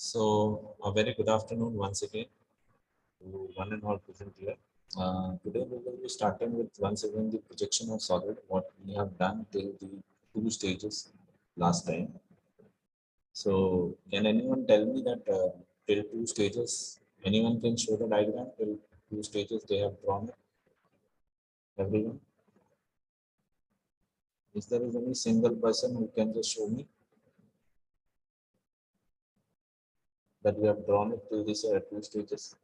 So, a very good afternoon once again to one and all present here. Today we will be starting with once again the projection of solid, what we have done till the two stages last time. So, can anyone tell me that till two stages, anyone can show the diagram till two stages they have drawn it? Everyone? Is there is any single person who can just show me that we have drawn it till this two stages?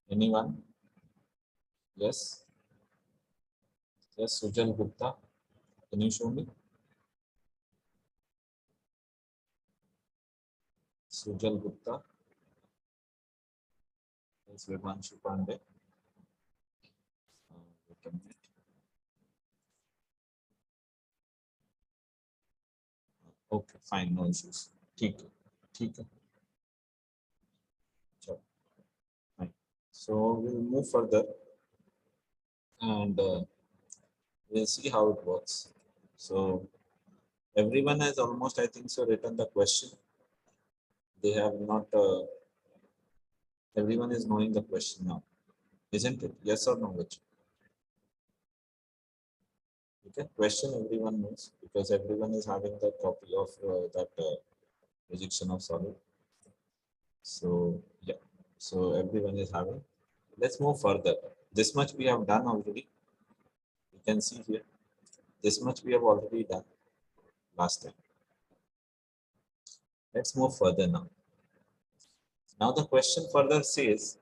Anyone? Yes? Yes, Sujal Gupta. Can you show me? Sujal Gupta. Yes, Vivanshu Pandey. Wait a minute. Okay, fine, no issues. ठीक है, ठीक है. चलो, fine. So we'll move further and we'll see how it works. So everyone has almost, I think so, written the question. They have not. Everyone is knowing the question now, isn't it? Yes or no, Vich? Okay, question everyone knows because everyone is having the copy of that projection of solid. So yeah, so everyone is having. Let's move further. This much we have done already. You can see here. This much we have already done last time. Let's move further now. Now the question further says,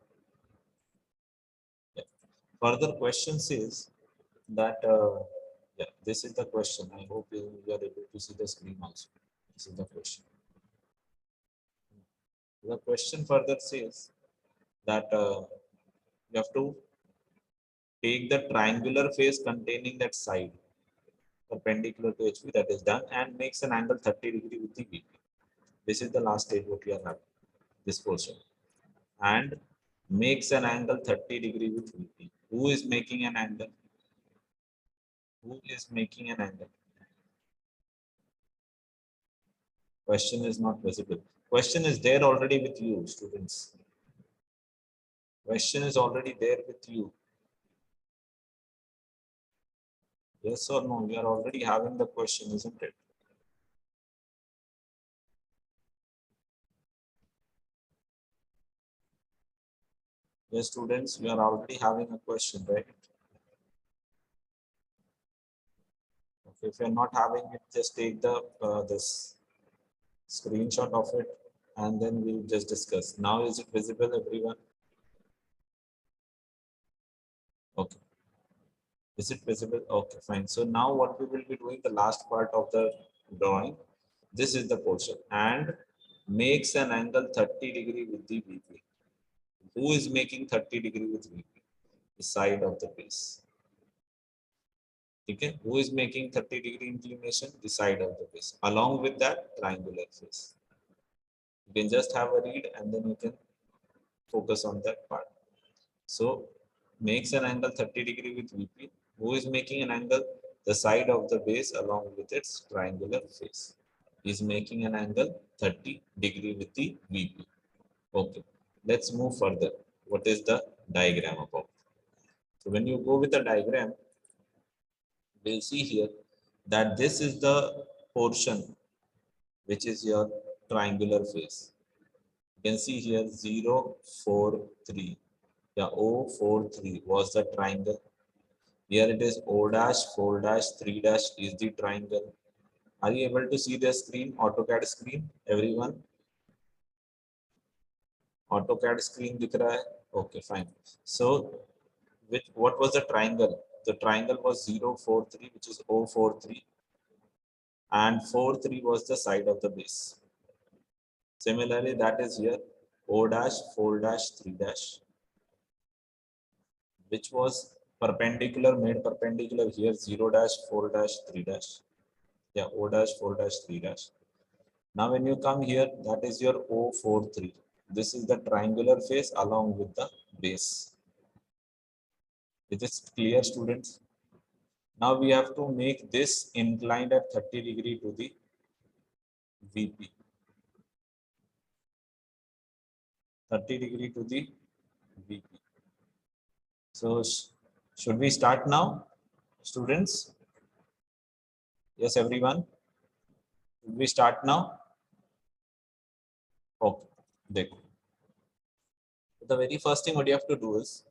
further question says that, yeah, this is the question. I hope you are able to see the screen also. This is the question. The question further says that you have to take the triangular face containing that side perpendicular to HV, that is done, and makes an angle 30 degree with the VP. This is the last stage what we are having, this portion. And makes an angle 30 degree with VP. Who is making an angle? Who is making an angle? Question is not visible. Question is there already with you, students. Question is already there with you. Yes or no? We are already having the question, isn't it? Yes, students, we are already having a question, right? Okay, if you're not having it, just take the this screenshot of it and then we'll just discuss. Now is it visible, everyone? Okay. Is it visible? Okay, fine. So now what we will be doing, the last part of the drawing, this is the portion, and makes an angle 30 degree with the VP. Who is making 30 degree with VP? The side of the base. Okay, who is making 30 degree inclination? The side of the base. Along with that triangular face. You can just have a read and then you can focus on that part. So makes an angle 30 degree with VP. Who is making an angle? The side of the base along with its triangular face is making an angle 30 degree with the VP. Okay, let's move further. What is the diagram about? So when you go with the diagram, we'll see here that this is the portion which is your triangular face. You can see here 0, 4, 3. Yeah, O, 4, 3 was the triangle. Here it is O dash, 4 dash, 3 dash is the triangle. Are you able to see the screen, AutoCAD screen, everyone? AutoCAD screen dikh raha hai? Okay, fine. So, with what was the triangle? The triangle was 0, 4, 3, which is O, 4, 3. And 4, 3 was the side of the base. Similarly, that is here O dash, 4 dash, 3 dash, which was perpendicular, made perpendicular here 0 dash, 4 dash, 3 dash. Yeah, O dash, 4 dash, 3 dash. Now when you come here, that is your O43. This is the triangular face along with the base. Is this clear, students? Now we have to make this inclined at 30 degree to the VP. 30 degree to the VP. So should we start now, students? Yes, everyone. Should we start now? Okay. देखो. The very first thing what you have to do is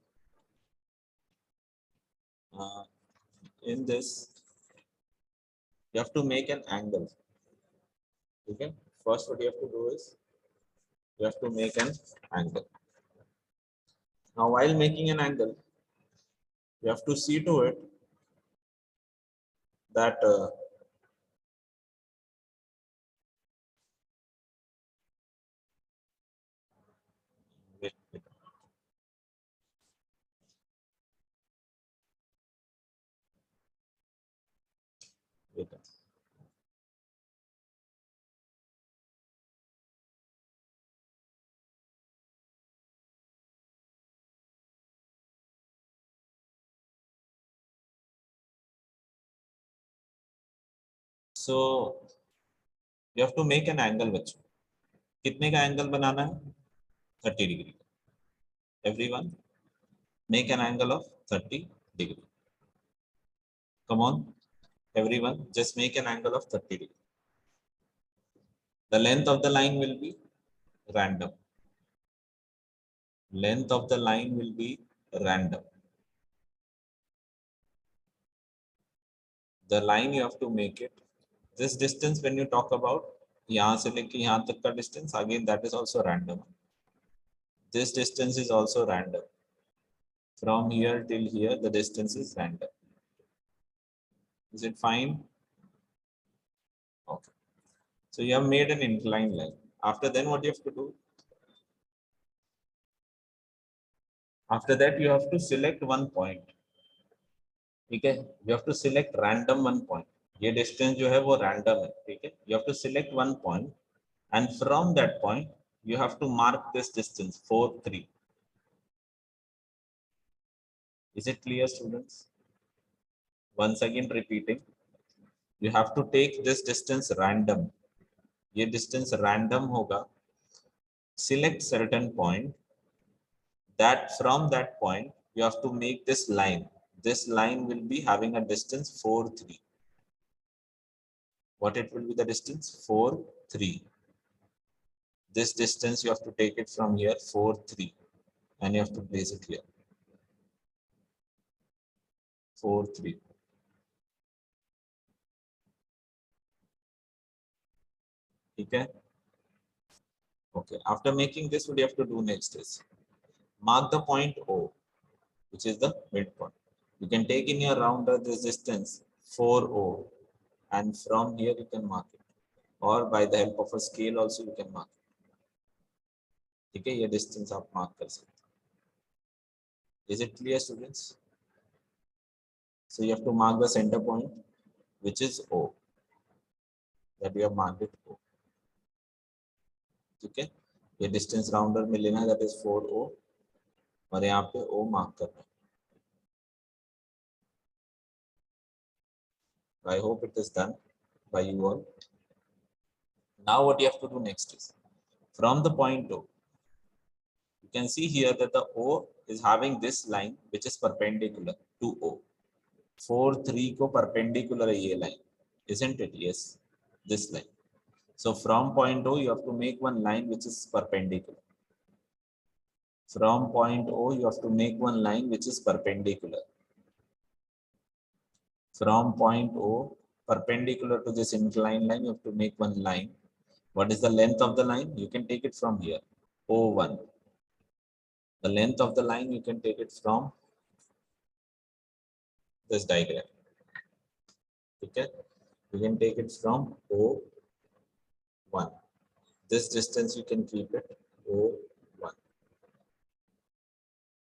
in this you have to make an angle. Okay. First, what you have to do is you have to make an angle. Now, while making an angle, you have to see to it that wait, wait, wait. So you have to make an angle बच्चों. कितने का angle बनाना है? 30 degree. Everyone, make an angle of 30 degree. Come on, everyone, just make an angle of 30 degree. The length of the line will be random. Length of the line will be random. The line you have to make it. This distance when you talk about यहाँ से लेके यहाँ तक का distance, again that is also random. This distance is also random. From here till here the distance is random. Is it fine? Okay. So you have made an inclined line. After then what you have to do? After that you have to select one point. ठीक है? You have to select random one point. ये distance जो है वो random है. ठीक है? You have to select one point and from that point you have to mark this distance 4 3. Is it clear, students? Once again repeating, you have to take this distance random. ये distance random होगा. Select certain point. That from that point you have to make this line. This line will be having a distance 4 3. What it will be the distance? 4 3. This distance you have to take it from here 4 3 and you have to place it here 4 3. Okay. Okay. After making this, what you have to do next is mark the point O, which is the midpoint. You can take in your rounder this distance 4O and from here you can mark it, or by the help of a scale also you can mark it. Okay, ये distance आप mark कर सकते. Is it clear, students? So you have to mark the center point, which is O. That you have marked it O. ठीक है, ये distance rounder में लेना है, that is 4O, और यहाँ पे O mark करना है. I hope it is done by you all. Now what you have to do next is from the point O, you can see here that the O is having this line which is perpendicular to O. 4 3 को perpendicular है ये line, isn't it? Yes, this line. So from point O you have to make one line which is perpendicular. From point O you have to make one line which is perpendicular. From point O perpendicular to this inclined line you have to make one line. What is the length of the line? You can take it from here, O1. The length of the line you can take it from this diagram. Okay, you can take it from O1. This distance you can keep it O1.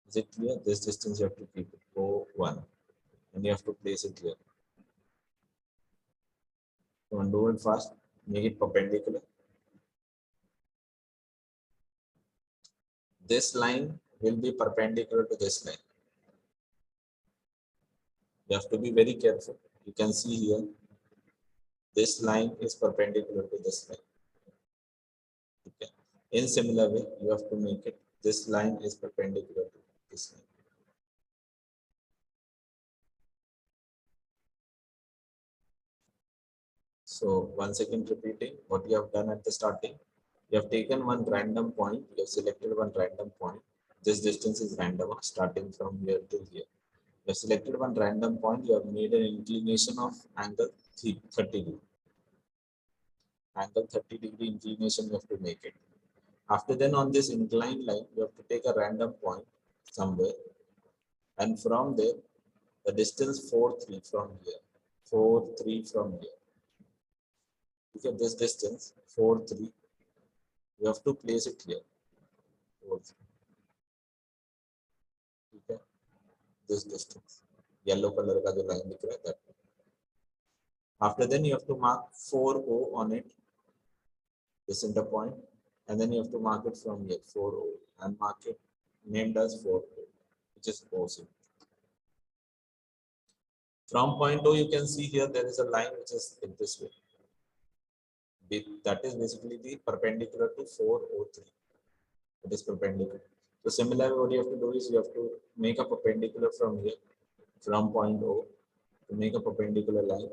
Is it clear? This distance you have to keep it O1 and you have to place it here. You want to do it fast, make it perpendicular. This line will be perpendicular to this line. You have to be very careful. You can see here, this line is perpendicular to this line. Okay. In similar way, you have to make it, this line is perpendicular to this line. So once again repeating what you have done at the starting, you have taken one random point, you have selected one random point. This distance is random starting from here to here. You have selected one random point, you have made an inclination of angle 30 degree. Angle 30 degree inclination you have to make it. After then on this inclined line, you have to take a random point somewhere, and from there, the distance 4, 3 from here. 4, 3 from here. Look at this distance, 4, 3. You have to place it here. 4, 3. Okay. This distance. Yellow color का जो line दिख रहा है that. After then you have to mark 4O on it, the center point, and then you have to mark it from here 4O and mark it named as 4O, which is OC. From point O, you can see here there is a line which is in this way. That is basically the perpendicular to 403. It is perpendicular. So similarly, what you have to do is you have to make a perpendicular from here, from point O, to make a perpendicular line.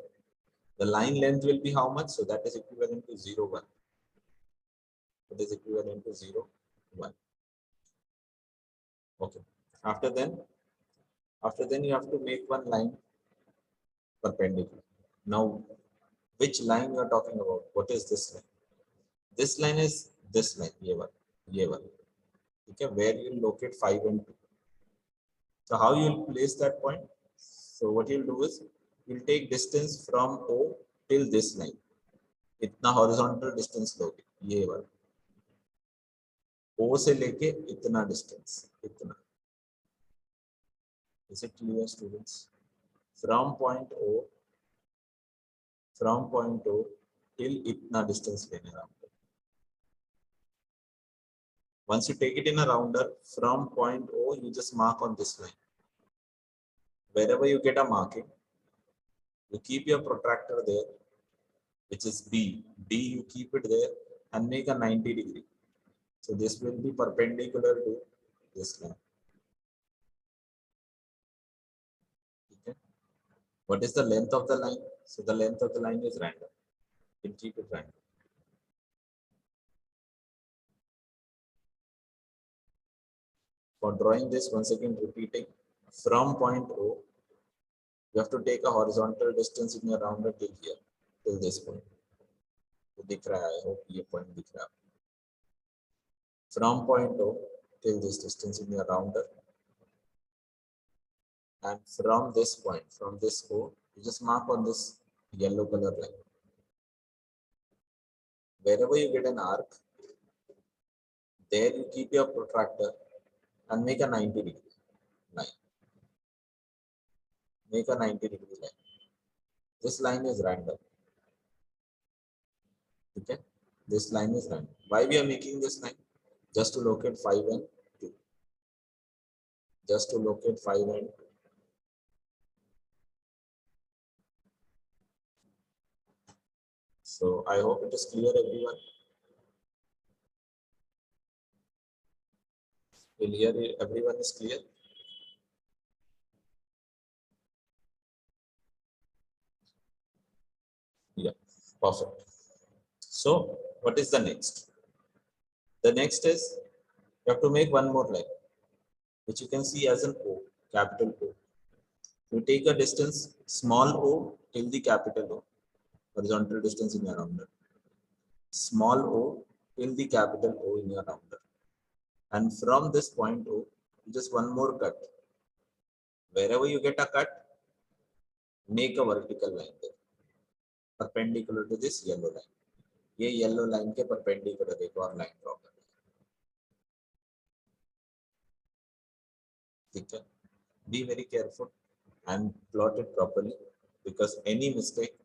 The line length will be how much? So that is equivalent to 0, 1. It is equivalent to 0, 1. Okay. After then you have to make one line perpendicular. Now, which line you are talking about? What is this line? This line is this line, A1, A1. Okay, where you locate 5 and 2. So how you will place that point? So what you'll do is you'll take distance from O till this line. इतना horizontal distance लोगे ये वाला. O से लेके इतना distance, इतना. Is it clear, students? From point O till itna distance लेने rounder. Once you take it in a rounder, from point O, you just mark on this line. Wherever you get a marking, you keep your protractor there, which is B. D, you keep it there and make a 90 degree. So this will be perpendicular to this line. Okay. What is the length of the line? So the length of the line is random. You can keep it random. For drawing this, once again repeating, from point O, you have to take a horizontal distance in your rounder till here, till this point. तो दिख रहा है, I hope ये point दिख रहा है. From point O till this distance in your rounder, and from this point, from this O, you just mark on this yellow color line. Wherever you get an arc, there you keep your protractor and make a 90 degree line. Make a 90 degree line. This line is random. Okay, this line is random. Why we are making this line? Just to locate 5 and 2. Just to locate 5 and 2. So I hope it is clear, everyone. Will here everyone is clear? Yeah, perfect. So what is the next? The next is you have to make one more line, which you can see as an O, capital O. You take a distance small o till the capital O, horizontal distance in your rounder. Small o till the capital O in your rounder. And from this point O, just one more cut. Wherever you get a cut, make a vertical line there, perpendicular to this yellow line. ये yellow line के perpendicular एक और line draw कर. ठीक है? Be very careful and plot it properly, because any mistake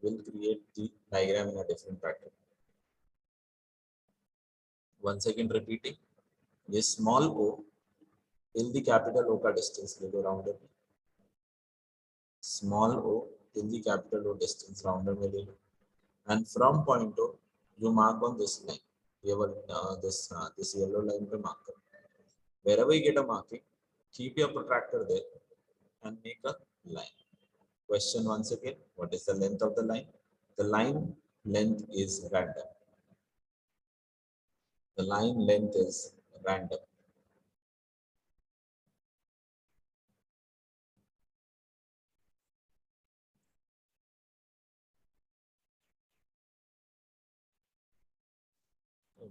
will create the diagram in a different pattern. Once again repeating, this small o till the capital O का distance ले लो rounded. small o till the capital O distance rounder में ले लो, and from point O you mark on this line, this yellow line पे mark करो. Wherever you get a marking, keep your protractor there and make a line. Question once again, what is the length of the line? The line length is random. The line length is random.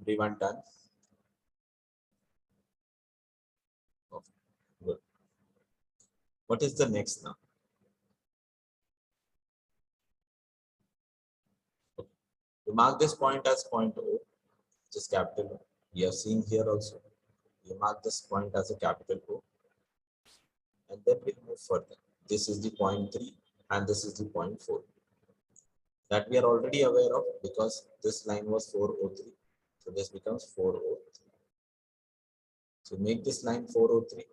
Everyone done? Okay, good. What is the next now? Okay. You mark this point as point O, which is capital O. We have seen here also. You mark this point as a capital O, and then we'll move further. This is the point 3, and this is the point 4. That we are already aware of because this line was 403. So this becomes 403. So make this line 403,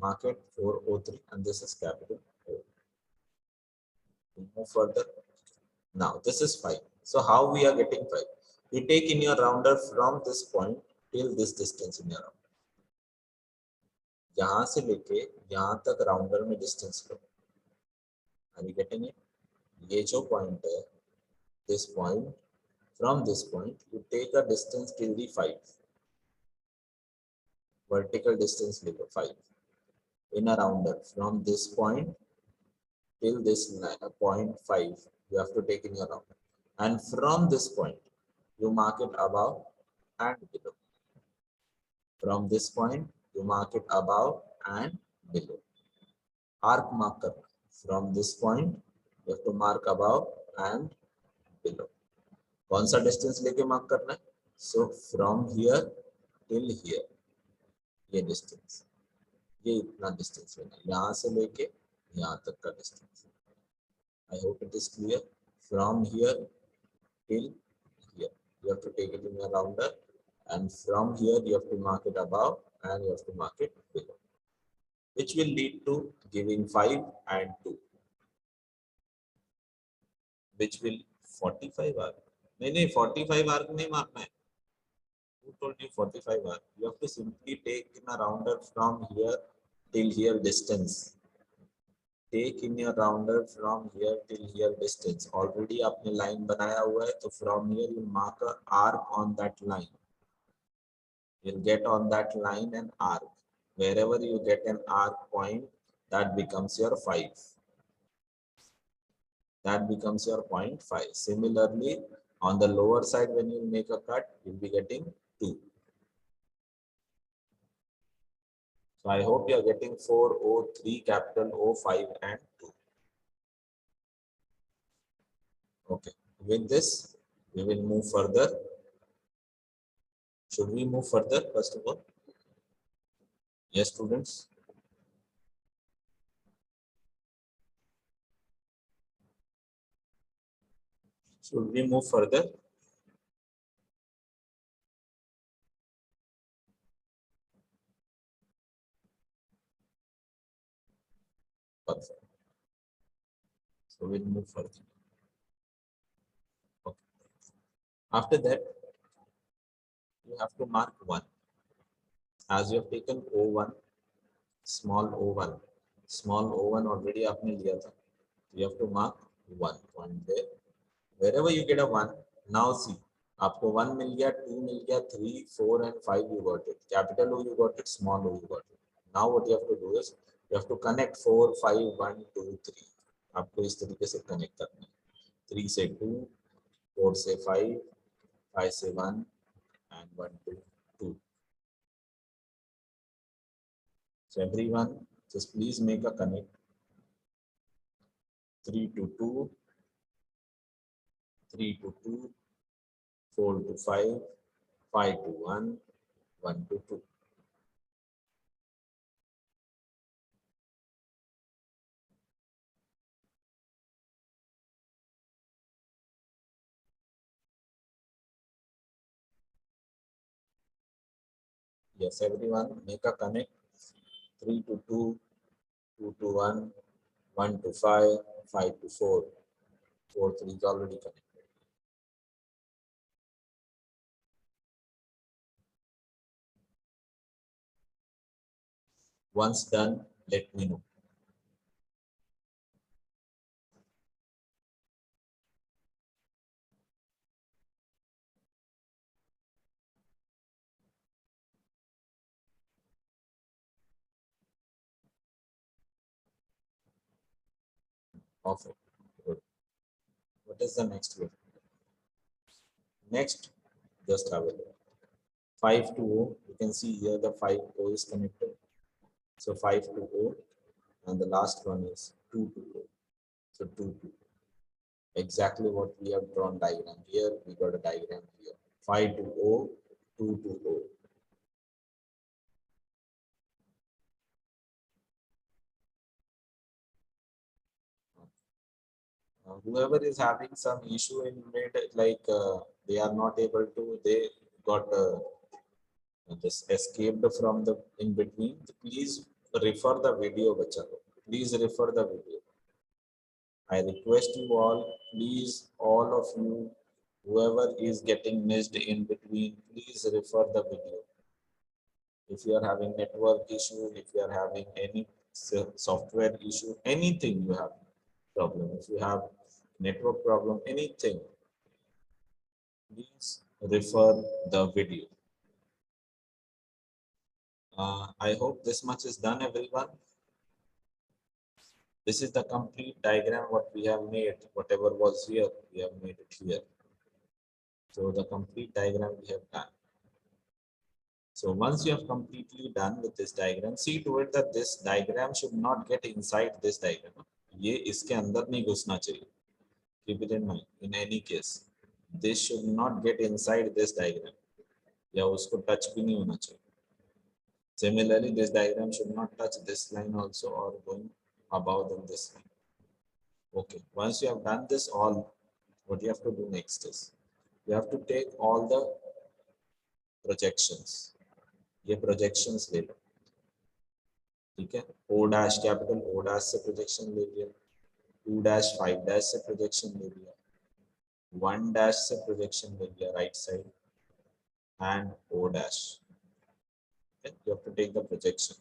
mark it 403, and this is capital O. We move further. Now this is 5. So how we are getting 5? You take in your rounder from this point till this distance in your rounder. यहाँ से लेके यहाँ तक rounder में distance low. Are you getting it? ये जो point है, this point, from this point you take a distance till the 5. Vertical distance लेलो 5 in a rounder from this point till this point 5 you have to take in your rounder, and from this point you mark it above and below. From this point you mark it above and below. Arc mark करना. From this point you have to mark above and below. कौन सा distance लेके mark करना है? So from here till here, ये distance, ये इतना distance लेना है, यहाँ से लेके यहाँ तक का distance. I hope it is clear. From here till here you have to take it in a rounder, and from here you have to mark it above and you have to mark it below, which will lead to giving 5 and 2, which will 45 arc. नहीं 45 arc नहीं मारना है. Who told you 45 arc? You have to simply take in a rounder from here till here distance. Take in your rounder from here till here distance. Already आपने line बनाया हुआ है, तो from here you mark a arc on that line. You'll get on that line an arc. Wherever you get an arc point, that becomes your 5. That becomes your 0.5. Similarly, on the lower side, when you make a cut, you'll be getting 2. So I hope you are getting 4, O, 3, capital O, 5, and 2. Okay. With this, we will move further. Should we move further, first of all? Yes, students? Should we move further? Perfect. So we'll move further. Okay. After that, you have to mark 1. As you have taken O1, small O1. Small O1 already आपने लिया था. You have to mark 1 point there. Wherever you get a 1, now see, आपको 1 मिल गया, 2 मिल गया, 3, 4 and 5 you got it. Capital O you got it, small O you got it. Now what you have to do is, you have to connect 4, 5, 1, 2, 3. आपको इस तरीके से connect करना है. 3 से 2, 4 से 5, 5 से 1 and 1 to 2. So everyone, just please make a connect. 3 to 2, 3 to 2, 4 to 5, 5 to 1, 1 to 2. Yes, everyone, make a connect. 3 to 2, 2 to 1, 1 to 5, 5 to 4, 4 3 is already connected. Once done, let me know. Perfect. Good. What is the next one? Next, just have a look. 5 to O, you can see here the 5 O is connected. So 5 to O, and the last one is 2 to O. So 2 to O. Exactly what we have drawn diagram here, we got a diagram here. 5 to O, 2 to O. Whoever is having some issue in mid, like they are not able to, they got just escaped from the in between. Please refer the video, bacha. Please refer the video. I request you all, please, all of you, whoever is getting missed in between, please refer the video. If you are having network issue, if you are having any software issue, anything you have problem, if you have network problem, anything, please refer the video. I hope this much is done, everyone. This is the complete diagram what we have made. Whatever was here, we have made it here. So the complete diagram we have done. So once you have completely done with this diagram, see to it that this diagram should not get inside this diagram. ये इसके अंदर नहीं घुसना चाहिए. Keep it in mind. In any case, this should not get inside this diagram. या उसको touch भी नहीं होना चाहिए. Similarly, this diagram should not touch this line also or going above than this line. Okay. Once you have done this all, what you have to do next is you have to take all the projections. ये projections ले लो. ठीक है, O dash capital O dash से projection ले लिया, 2 dash 5 dash से projection ले लिया, 1 dash से प्रोजेक्शन ले लिया right side and O dash. Okay? You have to take the projection.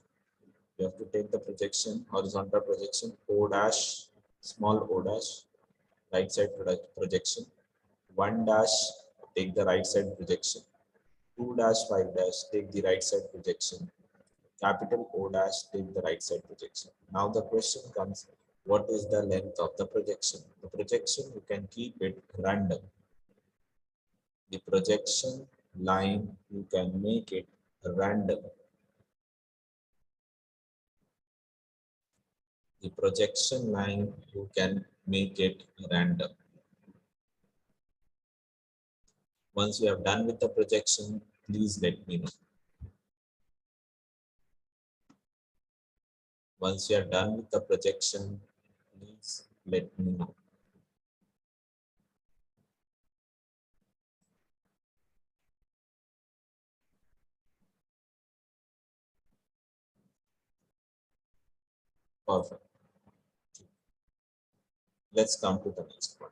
You have to take the projection, horizontal projection, O dash, small O dash, right side projection, 1 dash, take the right side projection, 2 dash 5 dash, take the right side projection, capital O dash, take the right side projection. Now the question comes, what is the length of the projection? The projection, you can keep it random. The projection line, you can make it random. The projection line, you can make it random. Once you have done with the projection, please let me know. Once you are done with the projection, please let me know. Perfect. Let's come to the next point.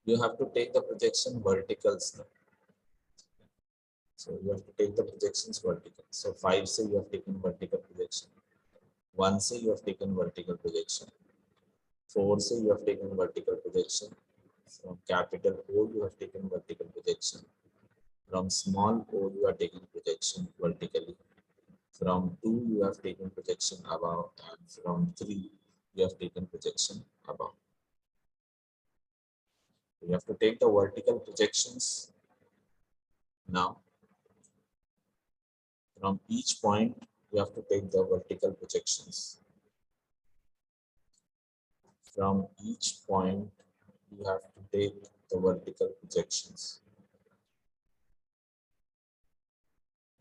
You have to take the projection verticals now. So you have to take the projections vertical. So 5 say you have taken vertical projection. 1 say you have taken vertical projection. 4 say you have taken vertical projection. From capital O you have taken vertical projection. From small O you are taking projection vertically. From 2 you have taken projection above, and from 3 you have taken projection above. You have to take the vertical projections now. From each point you have to take the vertical projections. From each point you have to take the vertical projections.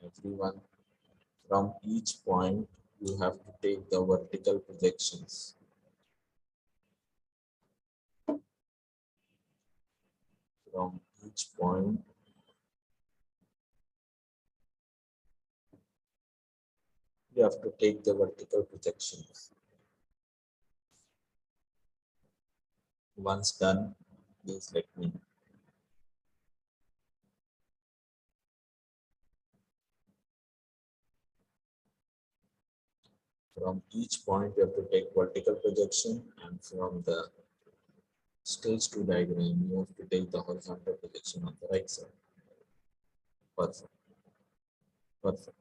Everyone, from each point you have to take the vertical projections. From each point you have to take the vertical projections. Once done, please let me know. From each point, you have to take vertical projection, and from the stage 2 diagram, you have to take the horizontal projection on the right side. Perfect. Perfect.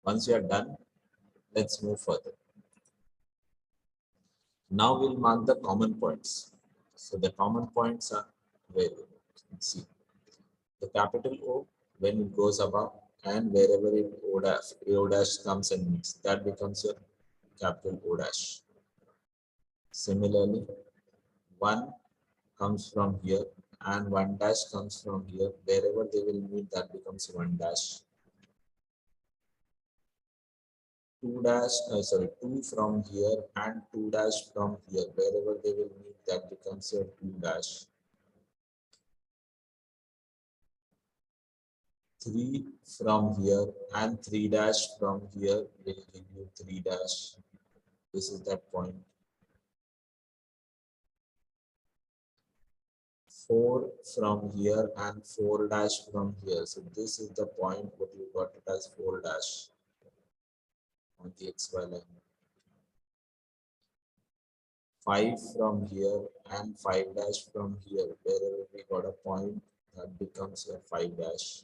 Once you are done, let's move further. Now we'll mark the common points. So the common points are very, see, the capital O when it goes above, and wherever it O dash comes and meets, that becomes your capital O dash. Similarly, 1 comes from here and 1 dash comes from here. Wherever they will meet, that becomes 1 dash. 2 dash, sorry, 2 from here and 2 dash from here. Wherever they will meet, that becomes your 2 dash. 3 from here and 3 dash from here will give you 3 dash. This is that point. 4 from here and 4 dash from here. So this is the point what you got it as 4 dash on the XY line. 5 from here and 5 dash from here. Wherever we got a point, that becomes your 5 dash.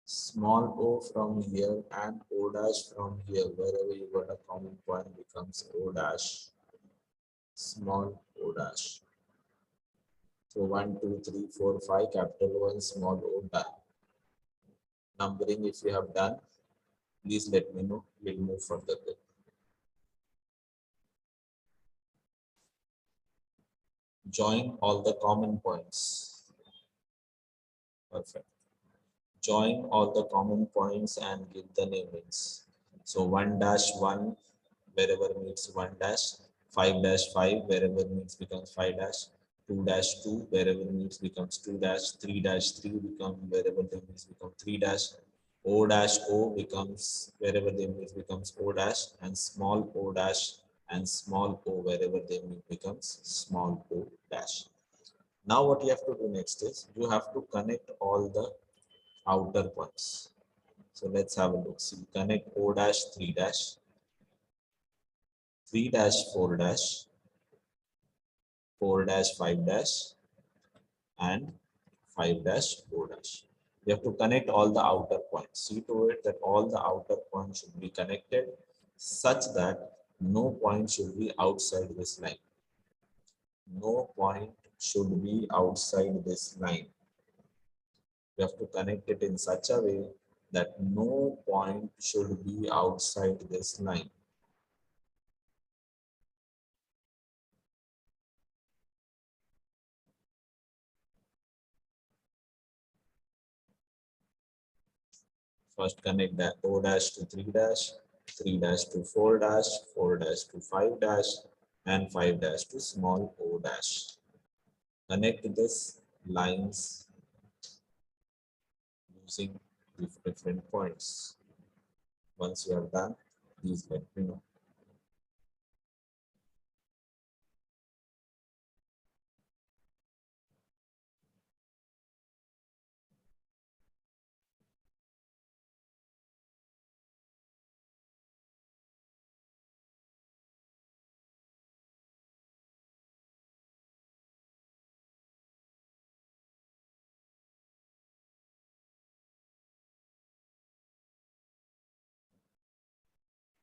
Small o from here and o dash from here. Wherever you got a common point becomes o dash. Small o dash. So 1, 2, 3, 4, 5, capital 1, small o, done. Numbering, if you have done, please let me know. We'll move further there. Join all the common points. Perfect. Join all the common points and give the namings. So 1 dash 1, wherever meets 1 dash, 5 dash 5, wherever meets becomes 5 dash, 2 dash 2, wherever meets becomes 2 dash, 3 dash 3 become wherever they meets become 3 dash, O dash O becomes wherever they meet becomes O dash, and small o dash and small o wherever they meet becomes small o dash. Now what you have to do next is you have to connect all the outer points. So let's have a look. See, connect O dash 3 dash, 3 dash 4 dash, 4 dash 5 dash, and 5 dash 4 dash. You have to connect all the outer points. See to it that all the outer points should be connected such that no point should be outside this line. No point should be outside this line. You have to connect it in such a way that no point should be outside this line. First connect that O dash to 3 dash, 3 dash to 4 dash, 4 dash to 5 dash, and 5 dash to small o dash. Connect this lines using different points. Once you are done, please let me know.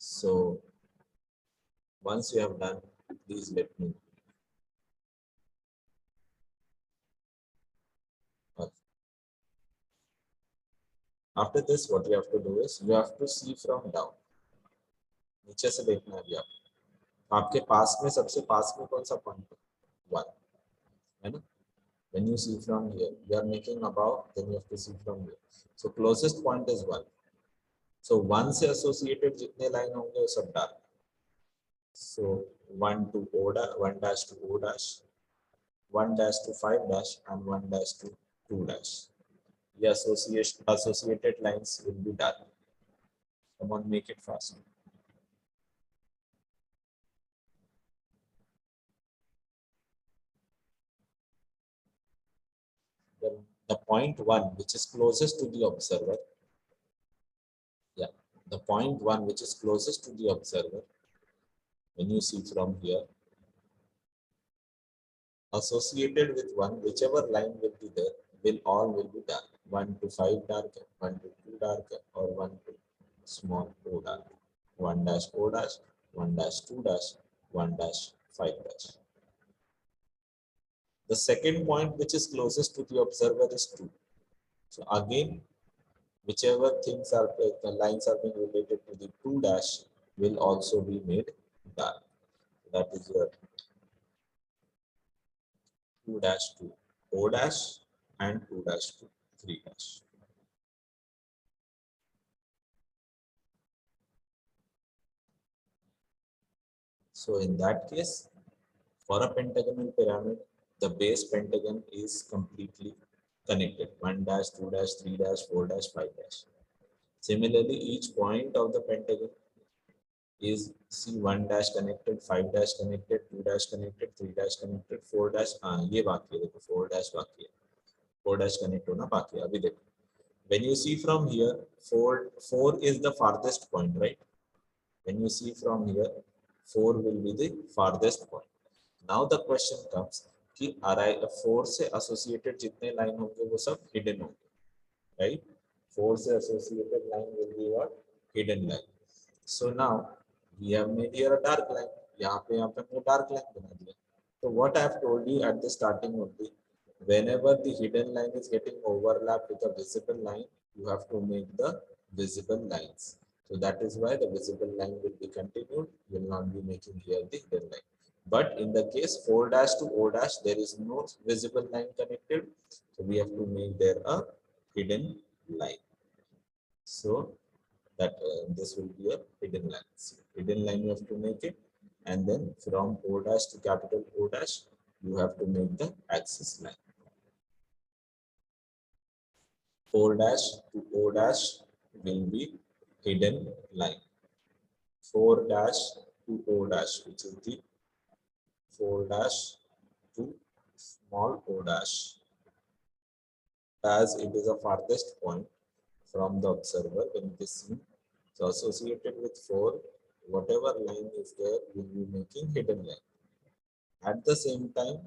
So once you have done, please let me know. After this, what you have to do is you have to see from down. नीचे से देखना है अभी आपके पास में सबसे पास में कौन सा पॉइंट है? 1 है ना? When you see from here, you are making above, then you have to see from here. So closest point is 1. So 1 से associated जितने line होंगे वो सब डाल. So 1 to O dash, 1 dash to O dash, 1 dash to 5 dash, and 1 dash to 2 dash. The associated lines will be done. Come on, make it fast. the point 1 which is closest to the observer, yeah, the point 1 which is closest to the observer, when you see from here, associated with 1, whichever line will be there, will be dark. 1 to 5 dark, 1 to 2 dark, or 1 to small o dark. 1 dash o dash, 1 dash 2 dash, 1 dash 5 dash. The second point which is closest to the observer is 2. So again, whichever things are the lines are being related to the 2 dash will also be made dark. That is your 2 dash 2 o dash and 2 dash 2 3 dash. So in that case, for a pentagonal pyramid, the base pentagon is completely connected. 1 dash, 2 dash, 3 dash, 4 dash, 5 dash. Similarly, each point of the pentagon is C1 dash connected, 5 dash connected, 2 dash connected, 3 dash connected, 4 dash, ये बाकी है देखो 4 dash बाकी है, 4 dash connect होना बाकी है अभी देखो. When you see from here, 4 is the farthest point, right? When you see from here, 4 will be the farthest point. Now the question comes कि 4 से associated जितने line होंगे वो सब hidden होंगे, right? 4 से associated line will be what? Hidden line. So now we have made here a dark line. यहाँ पे हमने dark line बना दिया. So what I have told you at the starting only, whenever the hidden line is getting overlapped with a visible line, you have to make the visible lines. So that is why the visible line will be continued. You will not be making here the hidden line. But in the case 4 dash to O dash, there is no visible line connected. So we have to make there a hidden line. So that this will be a hidden line. So hidden line you have to make it, and then from O dash to capital O dash, you have to make the axis line. 4 dash to O dash will be hidden line. 4 dash to O dash, which is the 4 dash to small o dash, as it is the farthest point from the observer when it is seen. So associated with 4, whatever line is there will be making hidden line. At the same time,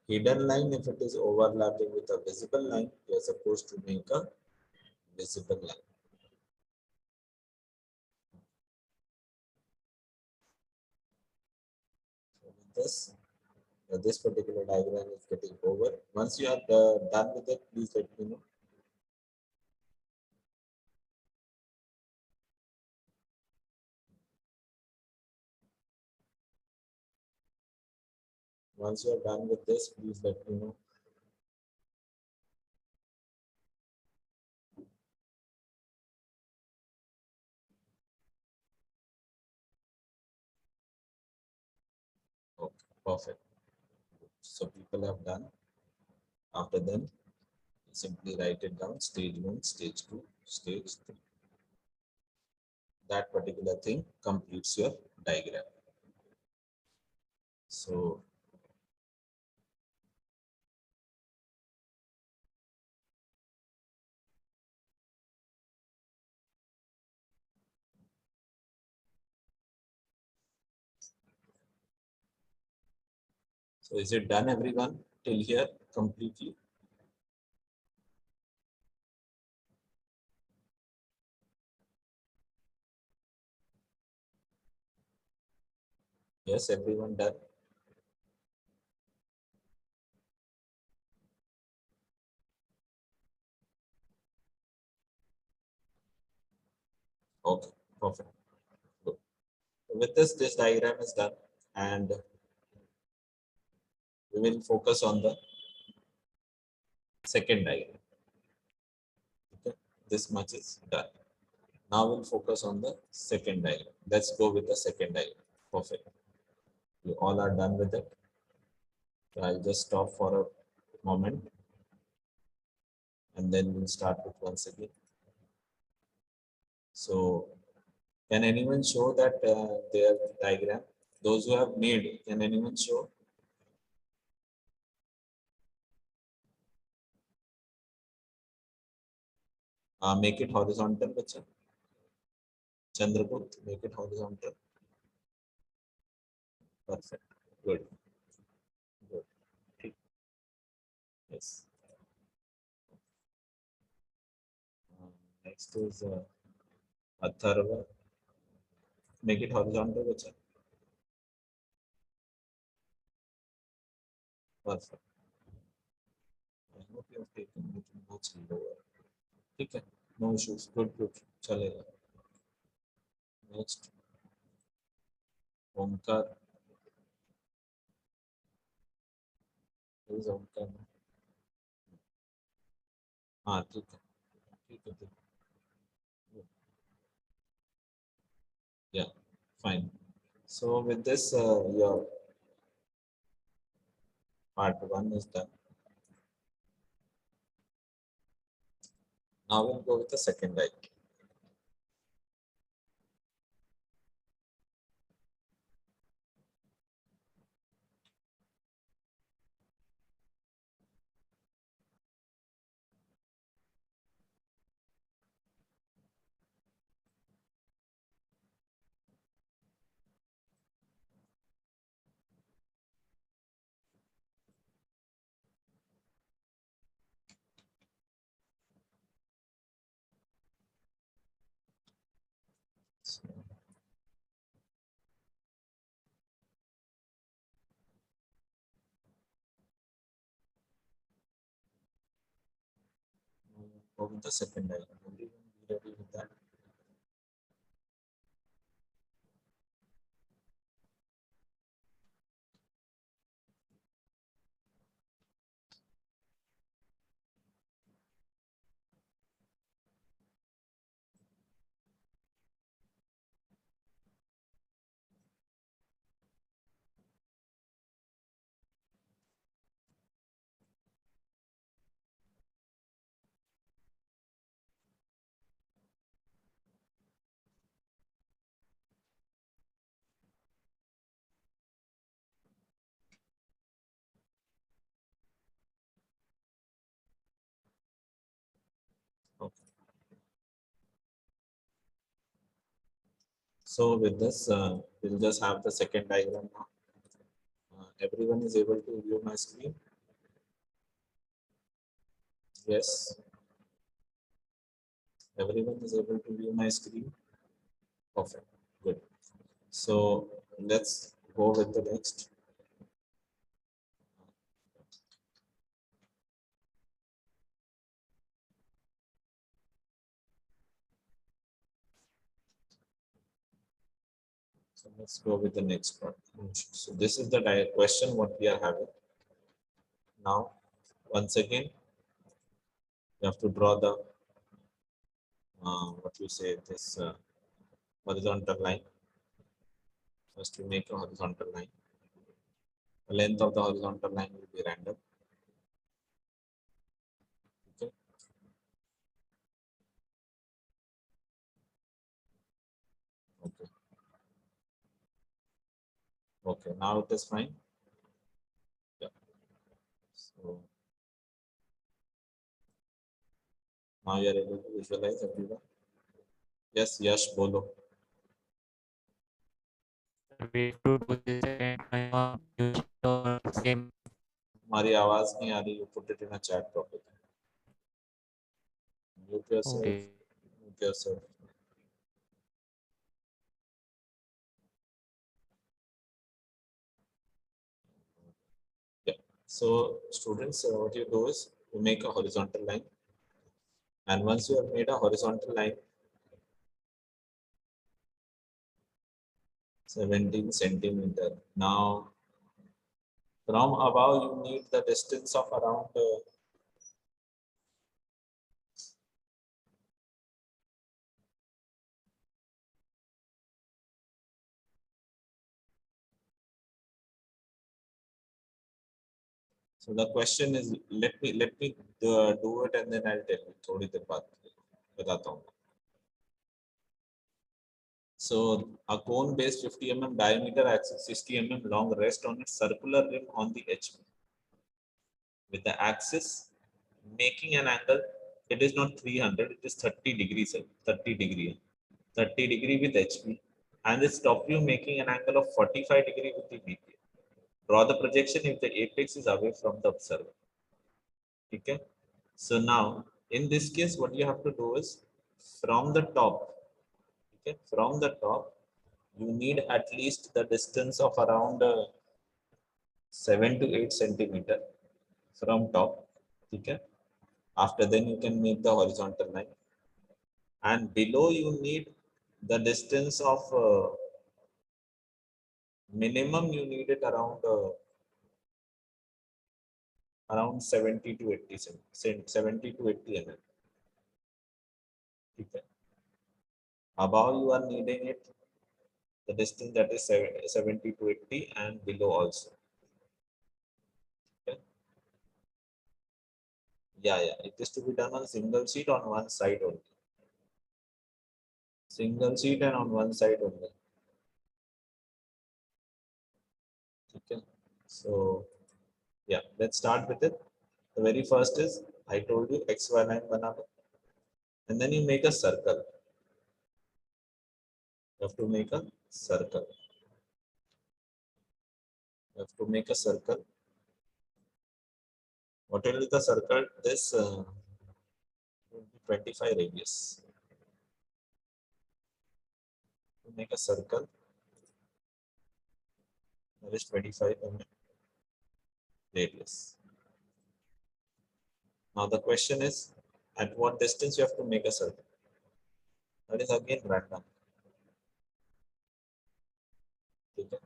hidden line, if it is overlapping with a visible line, you are supposed to make a visible line. So with this particular diagram is getting over. Once you are done with it, please let me know. Once you are done with this, please let me know. Okay, perfect. So people have done. After them, simply write it down, stage 1, stage 2, stage 3. That particular thing completes your diagram. So is it done, everyone, till here completely? Yes, everyone done. Okay, perfect. Good. With this diagram is done, and we will focus on the second diagram. Okay, this much is done. Now we'll focus on the second diagram. Let's go with the second diagram. Perfect. You all are done with it. So I'll just stop for a moment, and then we'll start with once again. So can anyone show that their diagram? Those who have made, can anyone show? Make it horizontal, bacha. Chandragupta, make it horizontal. Perfect. Good. Good. ठीक. Yes. Next is Atharva. Make it horizontal, bacha. Perfect. I hope you have taken it much lower. ठीक है. No issues. Good. Good. चलेगा. Next. Omkar. Who is Omkar? हाँ ठीक है. ठीक है. ठीक है. Yeah. Fine. So with this, your part one is done. Now we'll go with the second diagram. So, go with the second diagram. Everyone be ready with that. Okay. So with this, we'll just have the second diagram now. Everyone is able to view my screen. Yes. Everyone is able to view my screen. Perfect. Good. So let's go with the next. So let's go with the next part. So this is the question what we are having. Now, once again, you have to draw the what you say this horizontal line. First, we make a horizontal line. The length of the horizontal line will be random. Okay. Okay. Okay. Now it is fine. Yeah. So now you are able to visualize everyone. Yes. Yash, bolo. We have to do this and use the same. हमारी आवाज नहीं आ रही. You put it in a chat properly. Mute yourself. Okay. Mute yourself. Yeah. So students, what you do is you make a horizontal line, and once you have made a horizontal line, 17 centimeter. Now, from above, you need the distance of around so the question is, let me do it and then I'll tell you. थोड़ी देर बाद बताता हूँ. So a cone base 50 mm diameter, axis 60 mm long, rest on its circular rim on the edge with the axis making an angle It is not 300, it is 30 degrees, 30 degree, 30 degree with HP. And it stop you making an angle of 45 degree with the VP. Draw the projection if the apex is away from the observer. Okay. So now, in this case, what you have to do is from the top, okay, from the top, you need at least the distance of around 7 to 8 centimeter from top. Okay. After then, you can make the horizontal line. And below, you need the distance of minimum, you need it around 70 to 80 70 to 80 mm. Okay. Above, you are needing it the distance that is 70 to 80 and below also. Okay. Yeah, it is to be done on single sheet on one side only. Single sheet and on one side only. Okay. So yeah, let's start with it. The very first is I told you XY line banana, and then you make a circle. You have to make a circle. You have to make a circle. What will be the circle? This will be 25 radius. To make a circle, that is 25 mm radius. Now the question is, at what distance you have to make a circle? That is again random. Okay.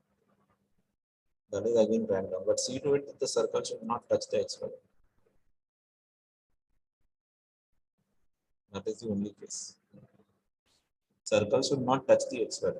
That is again random. But see to it that the circle should not touch the XY. That is the only case. Circle should not touch the XY.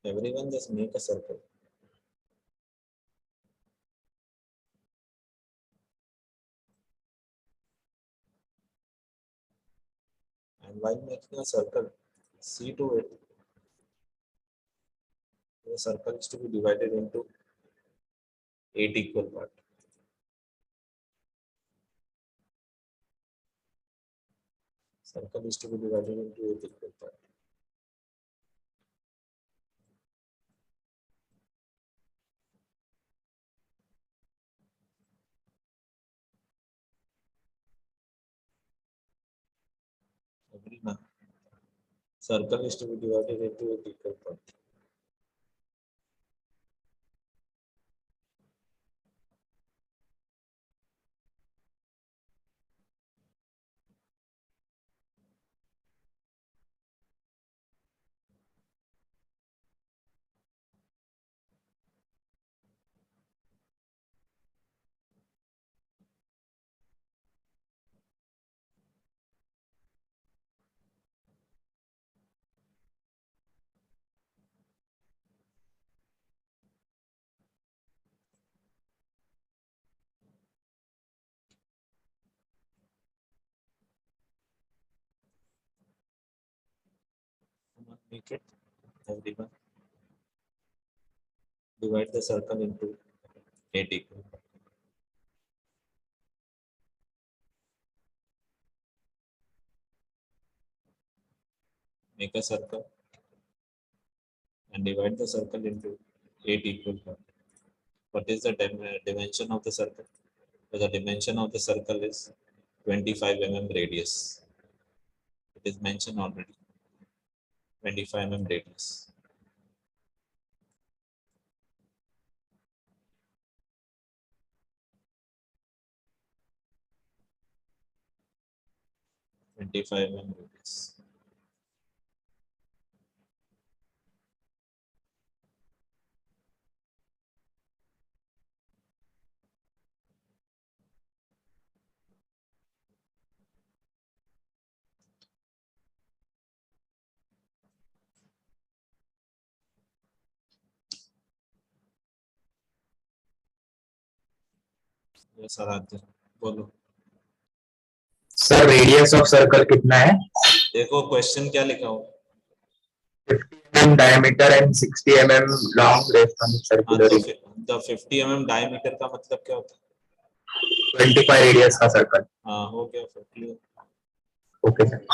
Everyone just make a circle. And while making a circle, see to it, the circle is to be divided into 8 equal parts. Circle is to be divided into 8 equal parts. Everyone. Circle is to be divided into 8 equal parts. Come on, make it. Everyone. Divide the circle into 8 equal parts. Make a circle and divide the circle into 8 equal parts. What is the dimension of the circle? So the dimension of the circle is 25 mm radius. It is mentioned already. 25 mm radius. Radius. Yes, Aradhya. Bolo. Sir radius of circle कितना है? देखो question क्या लिखा हो। 50 mm diameter and 60 mm long based on हाँ circular तो region. The 50 mm diameter का मतलब क्या होता है? 25 रेडियस का सर्कल. हाँ हो गया फिर clear. Okay sir.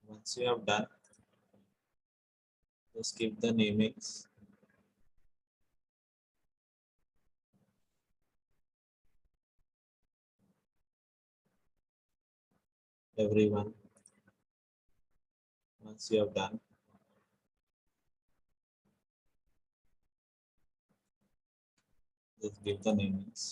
Once you have done, just give the namings. Everyone. Once you have done, just give the namings.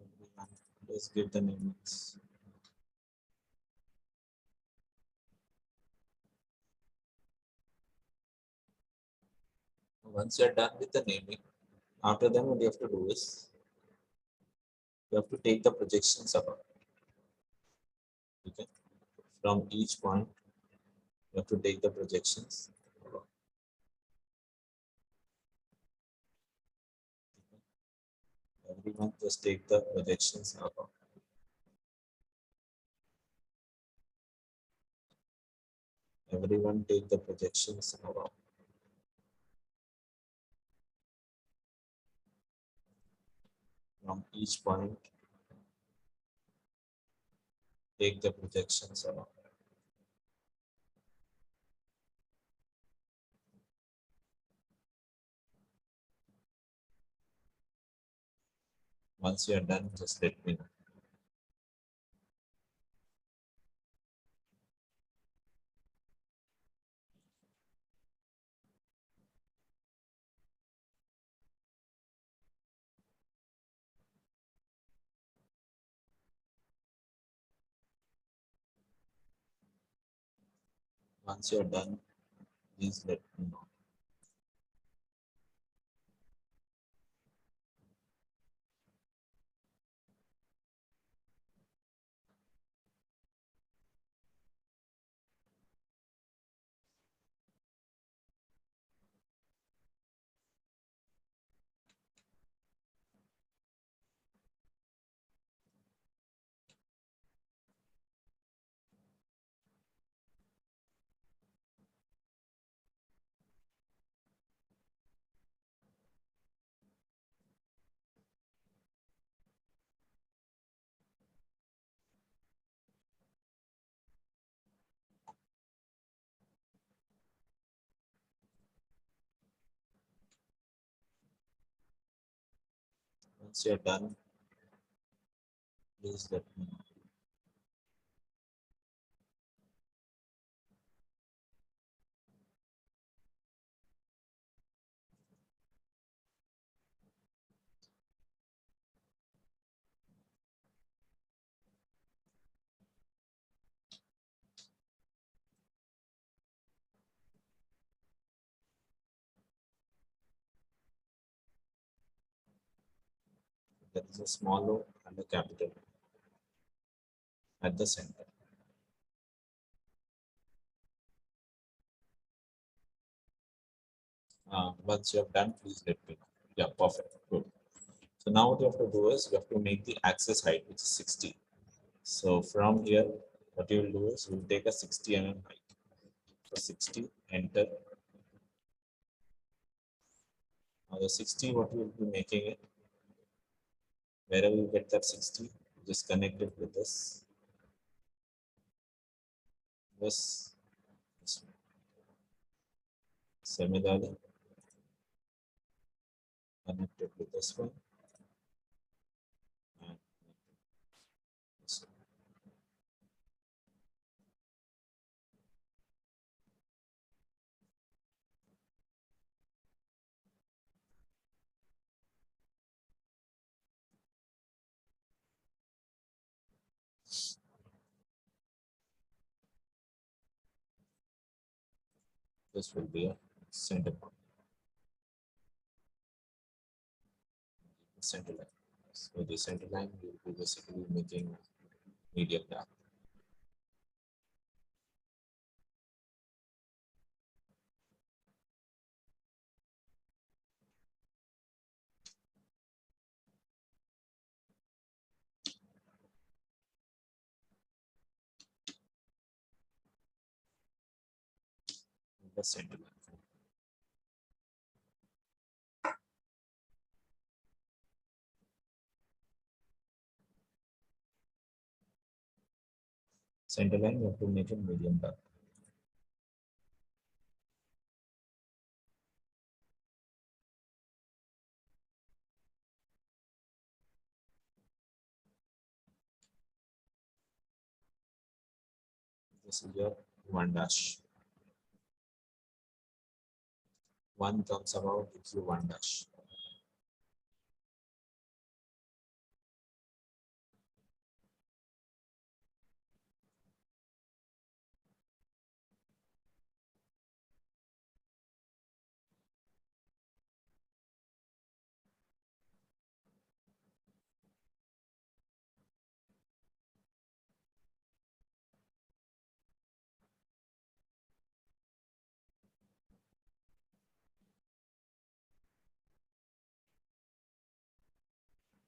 Everyone. Just give the namings. Once you are done with the naming, after that what you have to do is you have to take the projections above. Okay. From each point, you have to take the projections above. Everyone just take the projections above. Everyone take the projections above. From each point, take the projections above. Once you are done, just let me know. Once you are done, please let me know. Once you are done, please let me know. There is a small O and a capital O at the center. Once you have done, please let me know. Yeah, perfect. Good. So now what you have to do is you have to make the axis height, which is 60. So from here, what you will do is you will take a 60 mm height. So 60, enter. Now the 60, what you will be making it, wherever you get that 60, just connect it with this. This one. Similarly, connected with this one and this one. This will be a center point, center line. So the center line will be basically making medium gap. The center line. Center line, you have to make it medium gap. This is your 1 dash. 1 comes about, gives you 1 dash.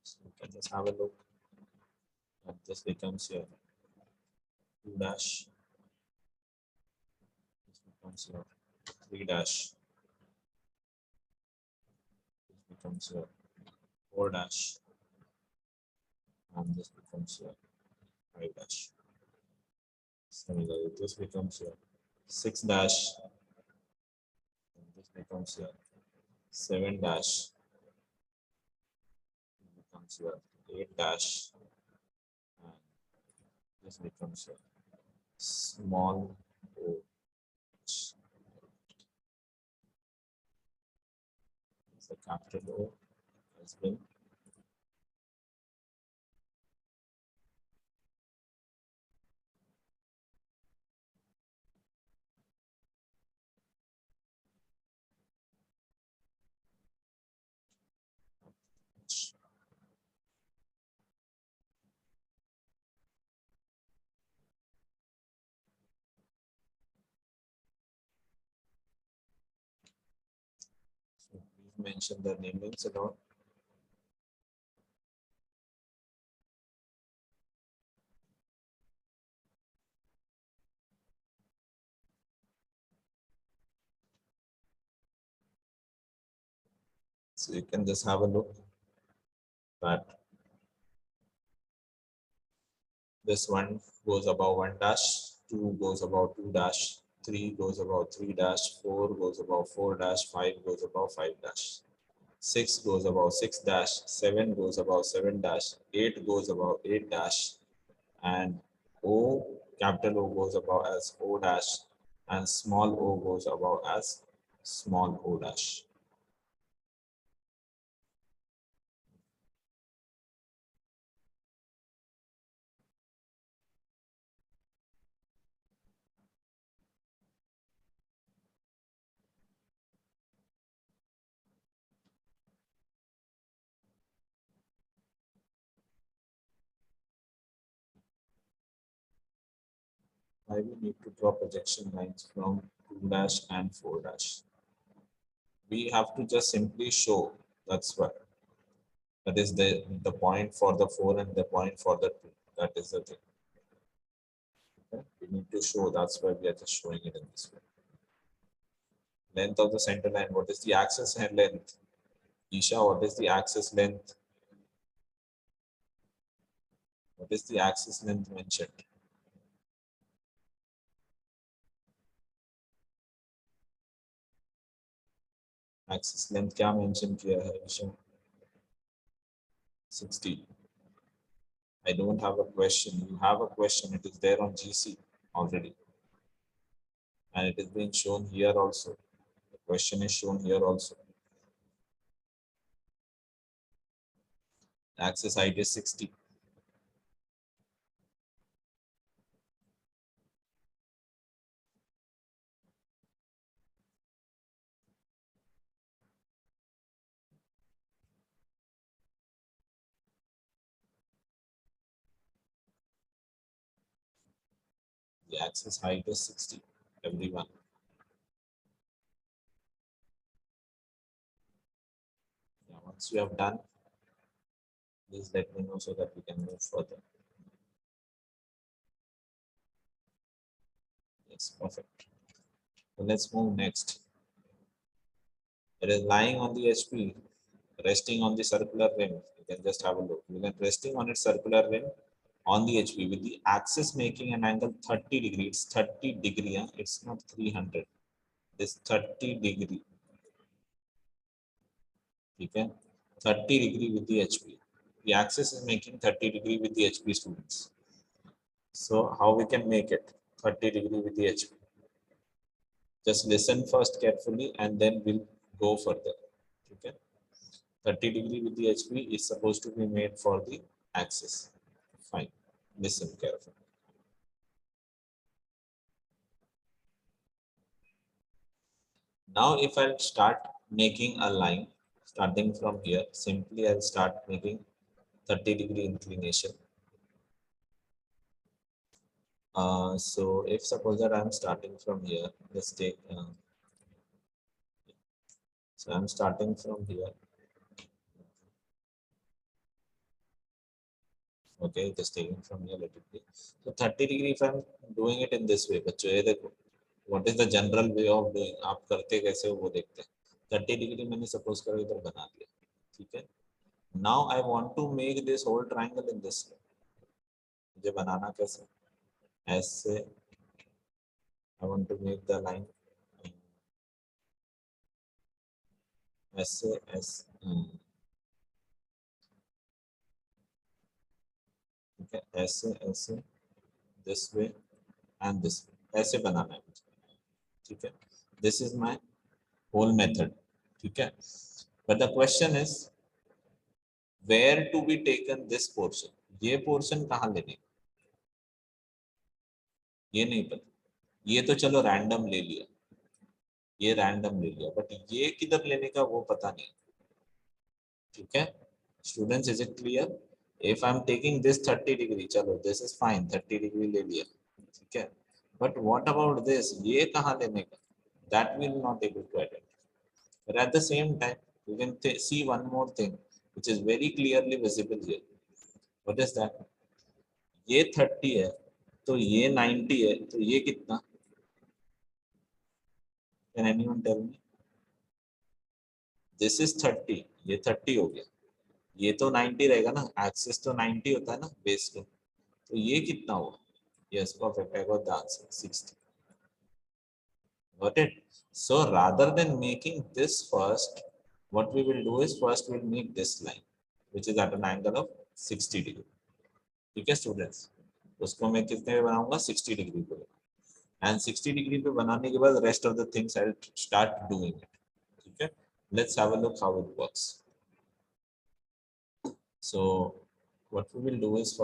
So you can just have a look. And this becomes your 2 dash. This becomes your 3 dash. This becomes your 4 dash. And this becomes your 5 dash. Similarly, this becomes your 6 dash. And this becomes your 7 dash. This becomes your 8 dash. And this becomes your small o. It's a capital O has been so please mention the names and all. So you can just have a look that this one goes above 1 dash, 2 goes above 2 dash, 3 goes above 3 dash, 4 goes above 4 dash, 5 goes above 5 dash, 6 goes above 6 dash, 7 goes above 7 dash, 8 goes above 8 dash, and O, capital O goes above as O dash, and small o goes above as small o dash. Why we need to draw projection lines from 2 dash and 4 dash? We have to just simply show that's what that is the point for the 4 and the point for the 2. That is the thing. Okay? We need to show, that's why we are just showing it in this way. Length of the center line, what is the axis and length? Isha, what is the axis length? What is the axis length mentioned? Axis length क्या mention किया है विषय? 60. I don't have a question. You have a question. It is there on GC already, and it is being shown here also. The question is shown here also. Axis height is 60. The axis height is 60. Everyone. Now, once you have done, please let me know so that we can move further. Yes, perfect. So let's move next. It is lying on the HP, resting on the circular rim. You can just have a look. You can resting on its circular rim on the HP with the axis making an angle 30 degree. It's 30 degree. It's not 300. It's 30 degree. Okay, 30 degree with the HP. The axis is making 30 degree with the HP, students. So how we can make it 30 degree with the HP? Just listen first carefully and then we'll go further. Okay, 30 degree with the HP is supposed to be made for the axis. Fine. Listen carefully. Now if I'll start making a line starting from here, simply I'll start making 30 degree inclination. So if suppose that I'm starting from here, let's take, so I'm starting from here. Okay, just taking from here, let it be. So 30 degree, if I'm doing it in this way, बच्चों ये देखो, what is the general way of doing? आप करते कैसे हो वो देखते हैं. 30 degree मैंने suppose करो इधर बना दिया, ठीक है? Now I want to make this whole triangle in this way. मुझे बनाना कैसे? ऐसे I want to make the line ऐसे ऐसे ठीक है, ऐसे ऐसे this way and this way, ऐसे बनाना है मुझे, ठीक है? This is my whole method, ठीक है? But the question is where to be taken this portion? ये portion कहाँ लेने? ये नहीं पता. ये तो चलो रैंडम ले लिया, ये रैंडम ले लिया, बट ये किधर लेने का वो पता नहीं, ठीक है? Students, is it clear? If I'm taking this 30 degree, चलो this is fine, 30 degree ले लिया, ठीक है? But what about this? ये कहाँ लेने का? That we will not able to identify. But at the same time, you can see one more thing which is very clearly visible here. What is that? ये 30 है, तो ये 90 है, तो ये कितना? Can anyone tell me? This is 30, ये 30 हो गया. ये तो 90 रहेगा ना, एक्सिस तो 90 होता है ना बेस पे, तो ये कितना हुआ? Yes, perfect. I got the answer. 60. Got it? So rather than making this first, what we will do is first we'll make this line, which is at an angle of 60 degree. ठीक है students, उसको मैं कितने पे बनाऊंगा? 60 degree पे. And 60 degree पे बनाने के बाद rest of the things I will start doing it. ठीक है, let's have a look how it works. So what we will do is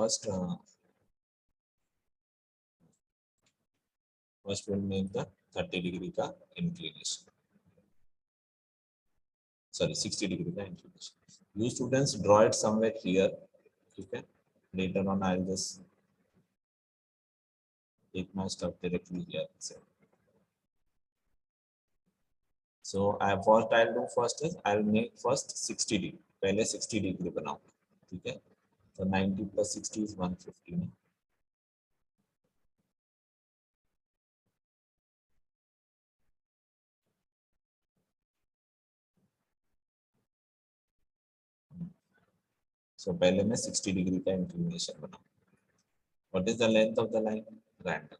first we'll make the 30 degree का inclination. Sorry, 60 degree का inclination. You students draw it somewhere here. ठीक है, later on I'll just take my stuff directly here. So what I'll do first is I'll make first 60 degree. पहले 60 degree बनाऊंगा, ठीक है? So 90 plus 60 is 150. So पहले मैं 60 degree का inclination बनाऊंगा. What is the length of the line? Random.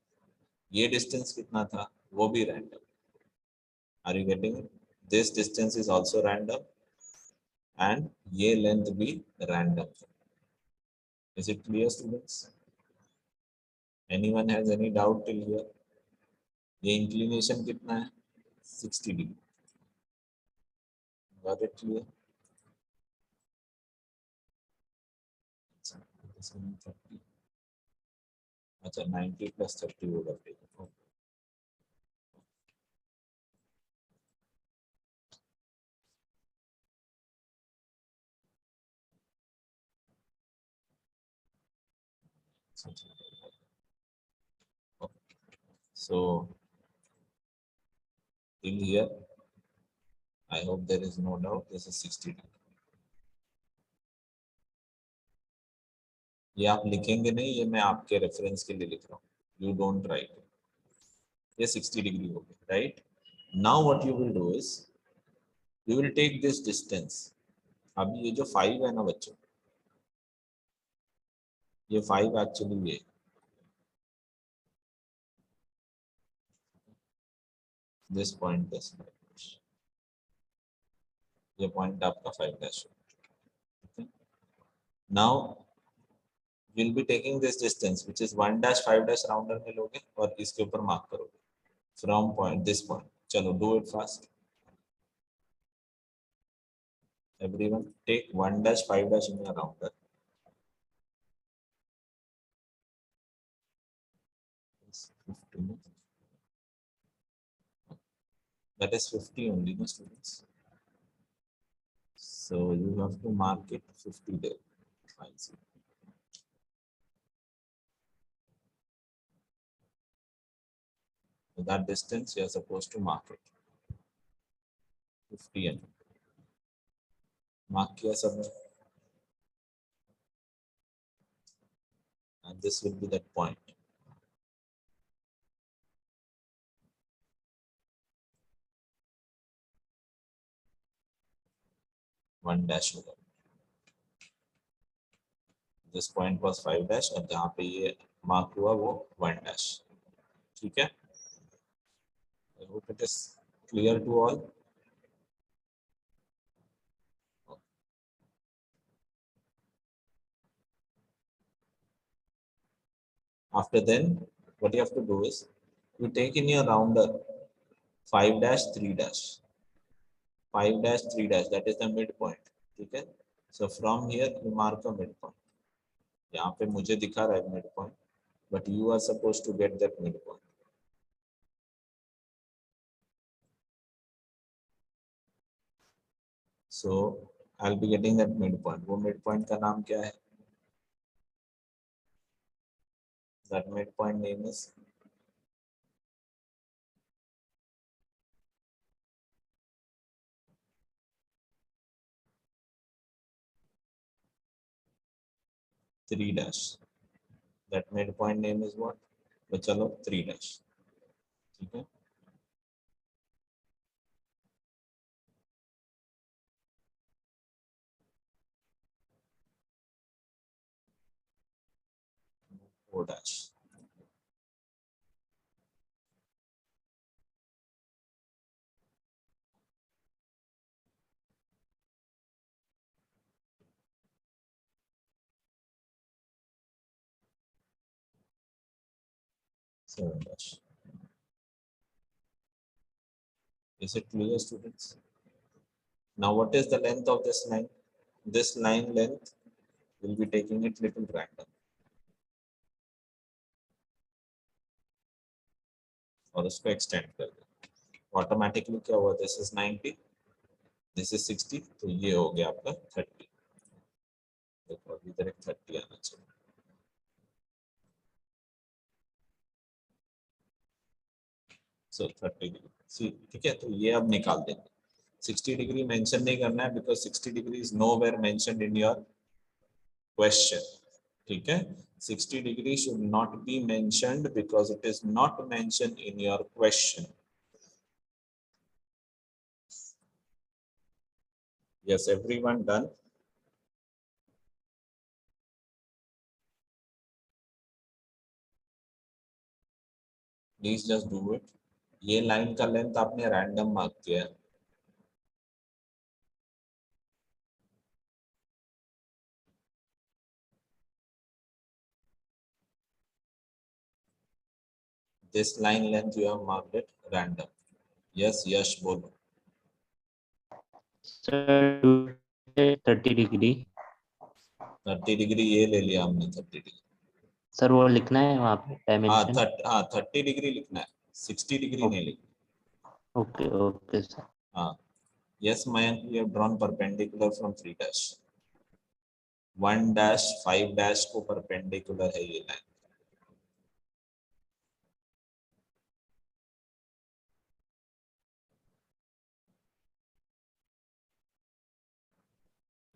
ये distance कितना था? वो भी random. Are you getting it? this distance is also random and ये length भी random. Is it clear, students? Anyone has any doubt till here? ये inclination कितना है? 60 degree. Got it clear? This one 30. अच्छा 90 plus 30 होगा फिर. So till here, I hope there is no doubt. This is 60 degree. ये आप लिखेंगे नहीं, ये मैं आपके रेफरेंस के लिए लिख रहा हूँ. You don't write. ये 60 डिग्री हो गया, right? Now what you will do is, you will take this distance. अभी ये जो 5 है ना बच्चों, ये 5 एक्चुअली ये this point this ये पॉइंट आपका 5 dash. Now you'll be taking this distance which is 1 dash 5 dash rounder में लोगे और इसके ऊपर मार्क करोगे from point this point. चलो do it fast. Everyone take 1 dash 5 dash in your rounder. It's 50. That is 50 only, no students. So you have to mark it 50 there. I see. So that distance you are supposed to mark it 50 mm. Mark किया सब, and this will be that point. One dash होगा. This point was 5 dash और जहाँ पे ये mark हुआ वो 1 dash. ठीक है? I hope it is clear to all. After then, what you have to do is, you take in your rounder 5 dash 3 dash. 5 dash 3 dash, that is the midpoint. ठीक है? So from here you mark a midpoint. यहाँ पे मुझे दिखा रहा है midpoint, but you are supposed to get that midpoint. So I'll be getting that midpoint. वो midpoint का नाम क्या है? That midpoint name is three dash. That midpoint name is what? तो चलो 3 dash. ठीक है? O dash. So dash. Is it clear, students? Now what is the length of this line? This line length, we'll be taking it little random. और उसको extend कर दो. Automatically क्या हुआ? This is 90, this is 60, तो ये हो गया आपका 30. देखो अभी इधर एक 30 आना चाहिए. So 30 degree. See, ठीक है? तो ये अब निकाल देंगे. 60 degree mention नहीं करना है because 60 degree is nowhere mentioned in your question. ठीक है? 60 degree should not be mentioned because it is not mentioned in your question. Yes, everyone done? Please just do it. ये लाइन का length आपने random mark किया है. This line length you have marked it random. Yes, Yash, bolo. Sir, do say 30 degree. 30 degree ये ले लिया हमने 30 degree. Sir वो लिखना है वहाँ पे डायमेंशन. हाँ 30 डिग्री लिखना है, 60 डिग्री नहीं लिखना. Okay okay sir. हाँ. Yes, Mayank, we have drawn perpendicular from 3 dash. 1 dash 5 dash को perpendicular है ये line.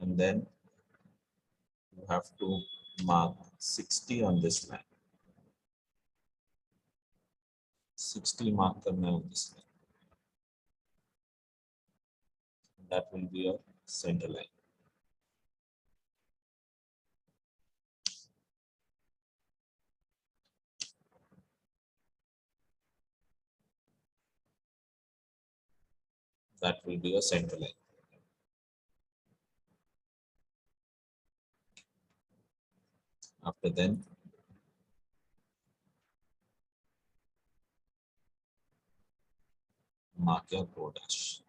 And then you have to mark 60 on this line. 60 mark करना है on this line. That will be your center line. That will be your center line. After then, mark your pro dash.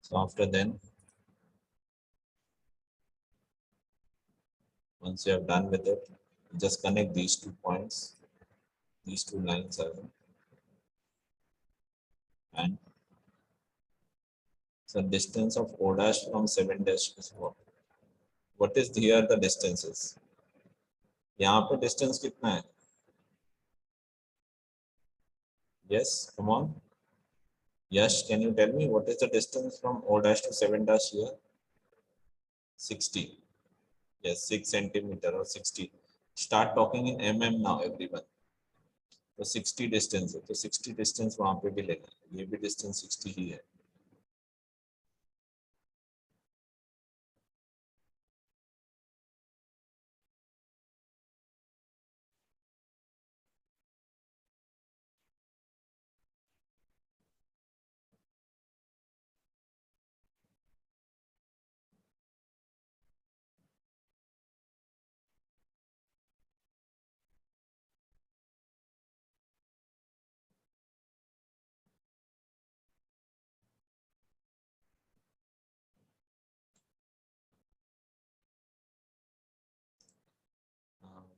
So after then, once you have done with it, just connect these 2 points, these 2 lines are, and so distance of O dash from 7 dash is what? What is here the distances? यहाँ पे distance कितना है? Yes, come on. Yash, can you tell me what is the distance from O dash to 7 dash here? 60. Yes, 6 centimeter or 60. Start talking in mm now, everyone. तो 60 distance है, तो 60 distance वहां पे भी लेना है, ये भी डिस्टेंस 60 ही है.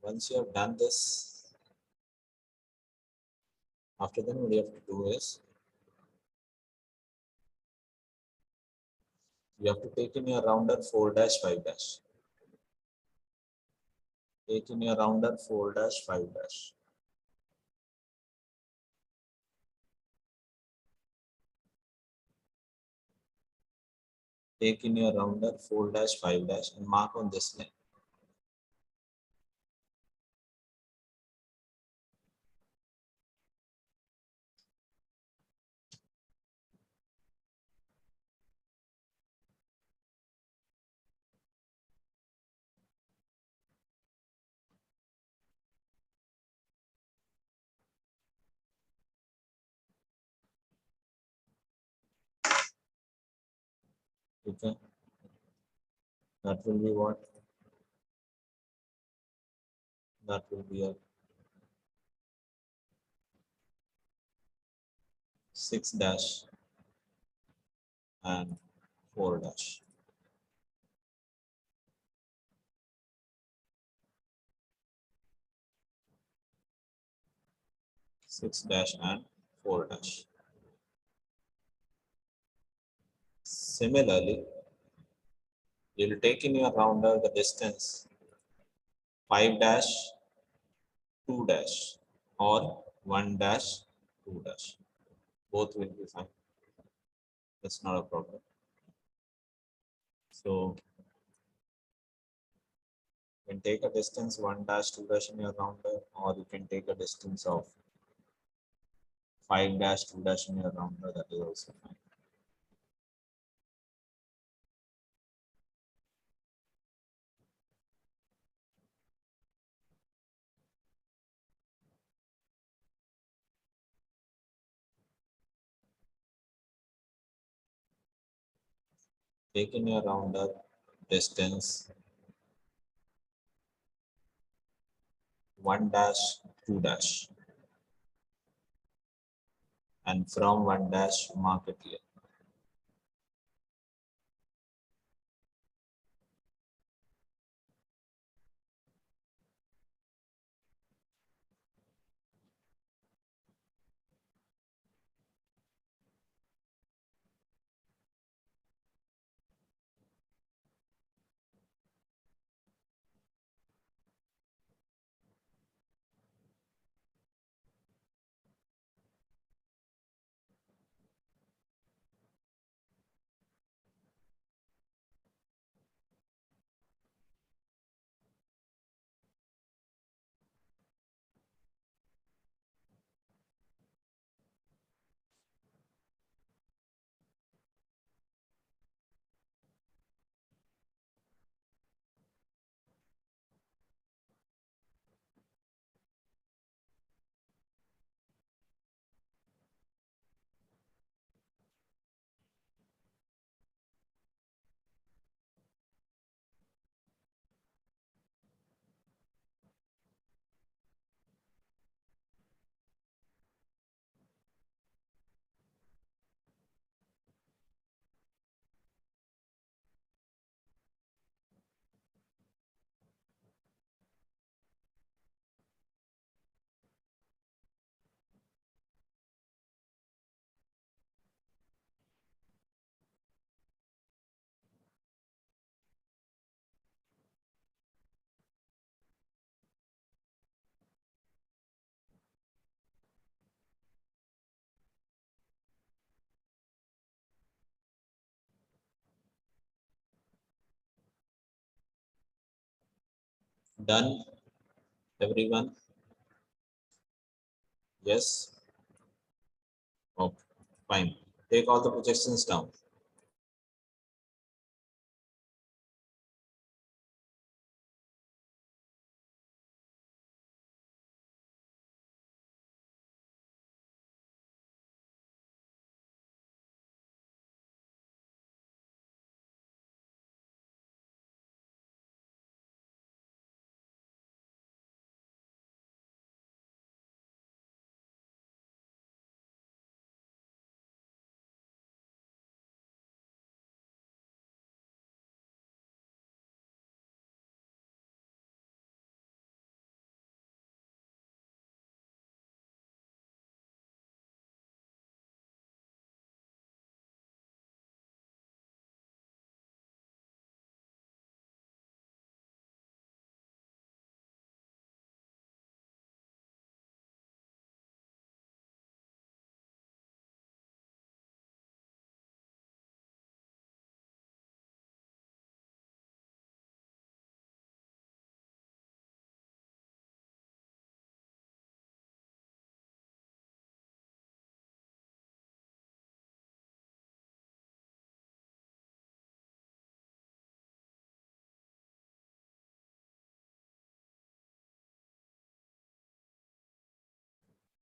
Once you have done this, after then what you have to do is you have to take in your rounder 4 dash 5 dash. Take in your rounder 4 dash 5 dash. Take in your rounder 4 dash 5 dash and mark on this line. Okay, that will be what? That will be a 6 dash and 4 dash. Six dash and 4 dash. Similarly, you'll take in your rounder the distance 5 dash 2 dash or 1 dash 2 dash. Both will be fine. That's not a problem. So you can take a distance 1 dash 2 dash in your rounder, or you can take a distance of 5 dash 2 dash in your rounder. That is also fine. Take in your rounder distance 1 dash 2 dash, and from 1 dash mark it here. Done, everyone? Yes? Okay, fine. Take all the projections down.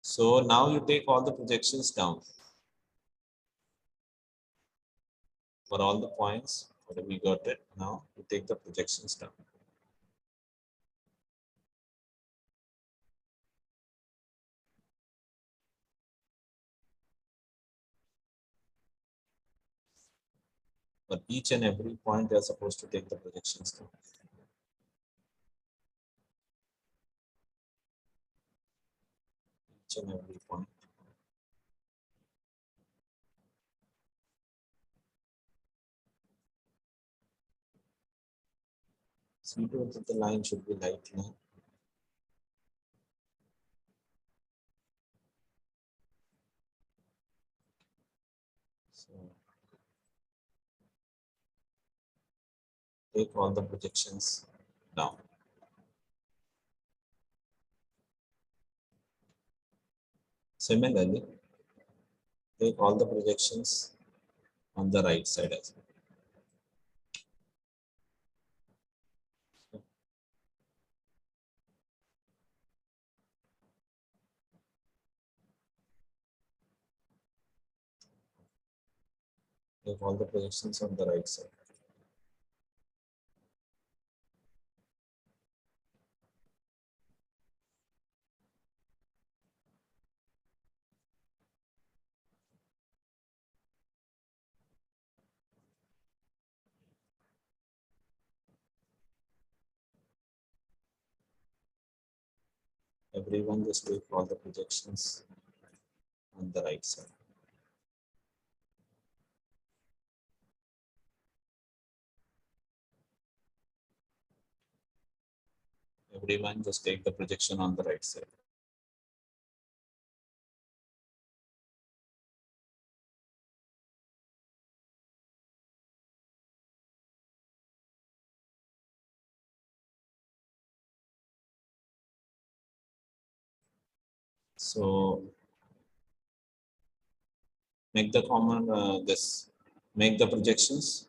So now you take all the projections down for all the points. Whatever we got it, now you take the projections down. For each and every point, you are supposed to take the projections down. Each and every point. See to it that the line should be light line. So take all the projections down. Similarly, take all the projections on the right side as well. Take all the projections on the right side. Everyone just take all the projections on the right side. Everyone just take the projection on the right side. So make the common this make the projections.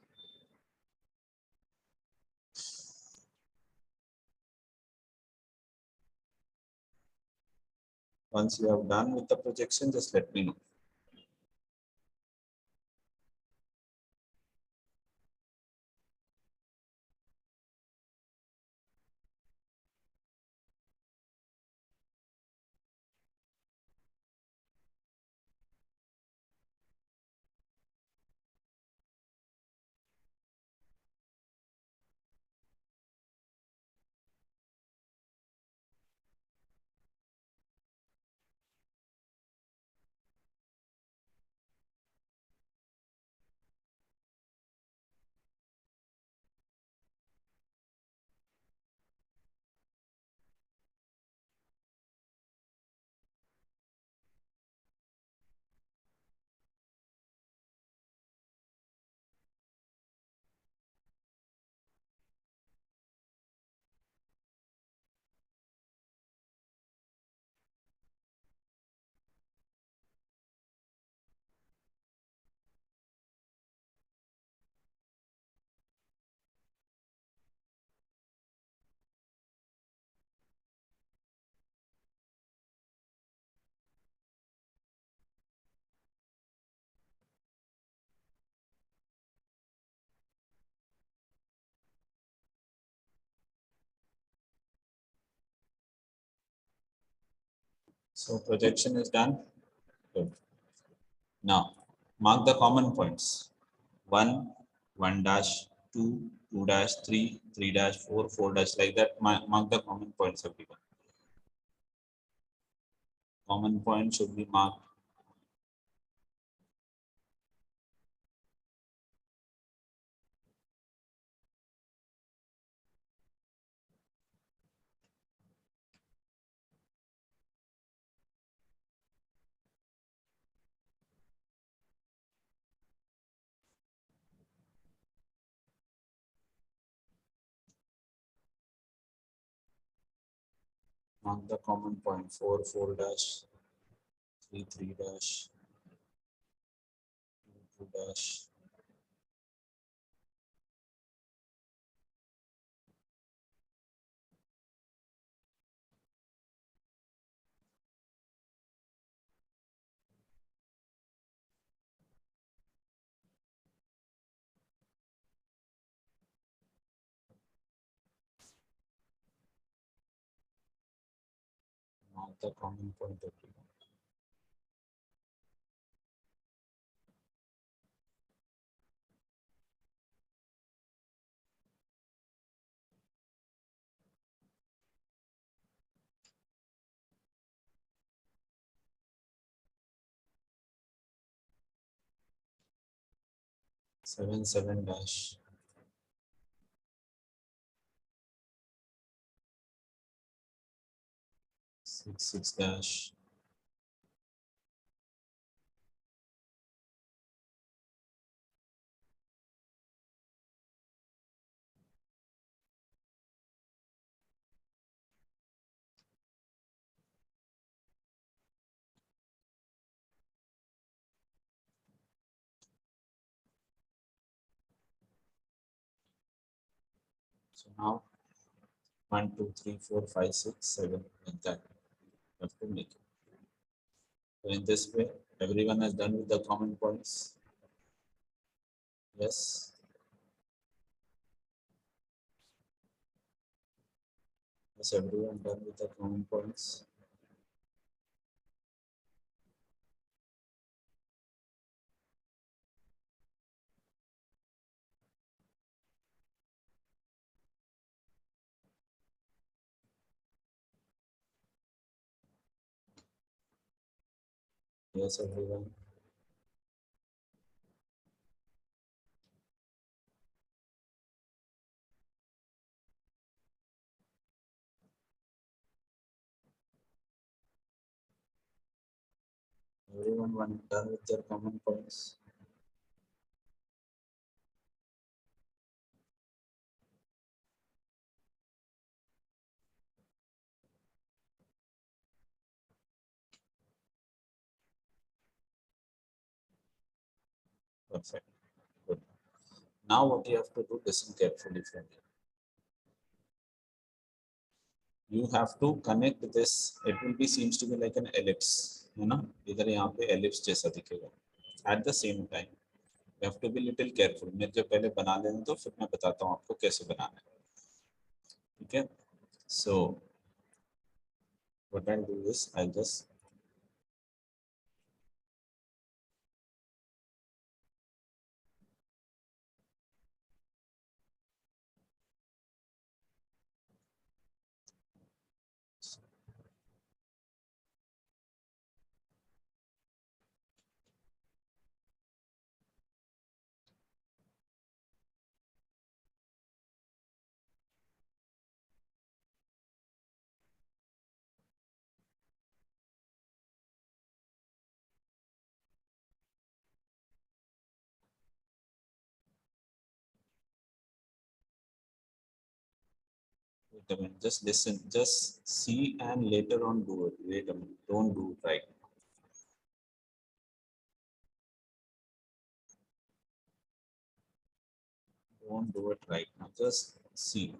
Once you have done with the projection, just let me know. So projection is done. Good. Now mark the common points. 1, 1 dash, 2, 2 dash, 3, 3 dash, 4, 4 dash, like that. Mark the common points, everyone. Common point should be marked. Mark the common point. 4, 4 dash, 3, 3 dash, 2, 2 dash. Mark the common point, everyone. Seven dash, 6 dash. So now 1, 2, 3, 4, 5, 6, 7, like that. You have to make it. So in this way, everyone has done with the common points. Yes. Has everyone done with the common points? Yes, everyone. Everyone done with their common points. Perfect. Good. Now what you have to do, listen carefully from me. You have to connect this. It will be seems to be like an ellipse, है ना? इधर यहाँ पे ellipse जैसा दिखेगा. At the same time, you have to be little careful. मेरे जो पहले बना लेने तो फिर मैं बताता हूँ आपको कैसे बनाना है. ठीक है? So what I'll do is I'll just wait a minute. Just listen. Just see and later on do it. Wait a minute. Don't do it right now. Don't do it right now. Just see.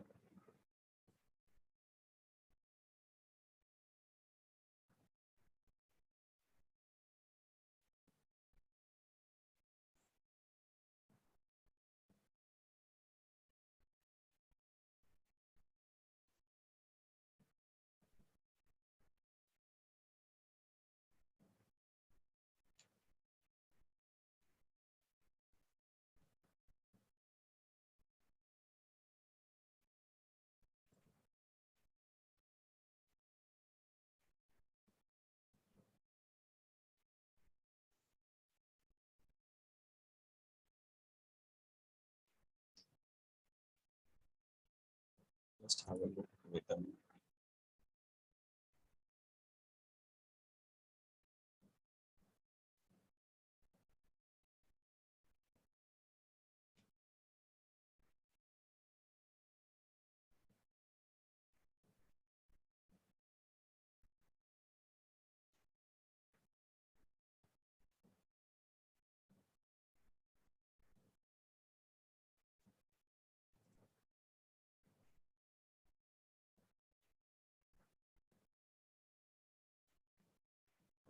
Just have a look. Wait a minute.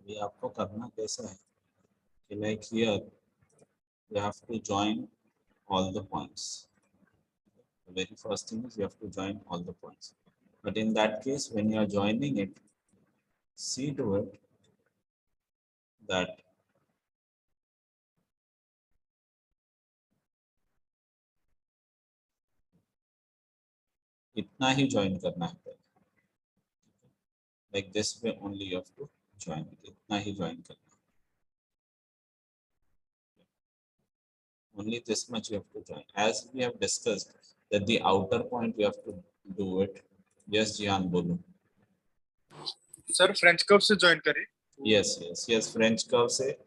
अभी आपको करना कैसा है कि like here you have to join all the points. The very first thing is you have to join all the points. But in that case, when you are joining it, see to it that इतना ही join करना है. Like this way only you have to join it. इतना ही join करना है. Only this much you have to join. As we have discussed that the outer point you have to do it. Yes, Jihan, bolu. Sir French curve से join करें. yes French curve से,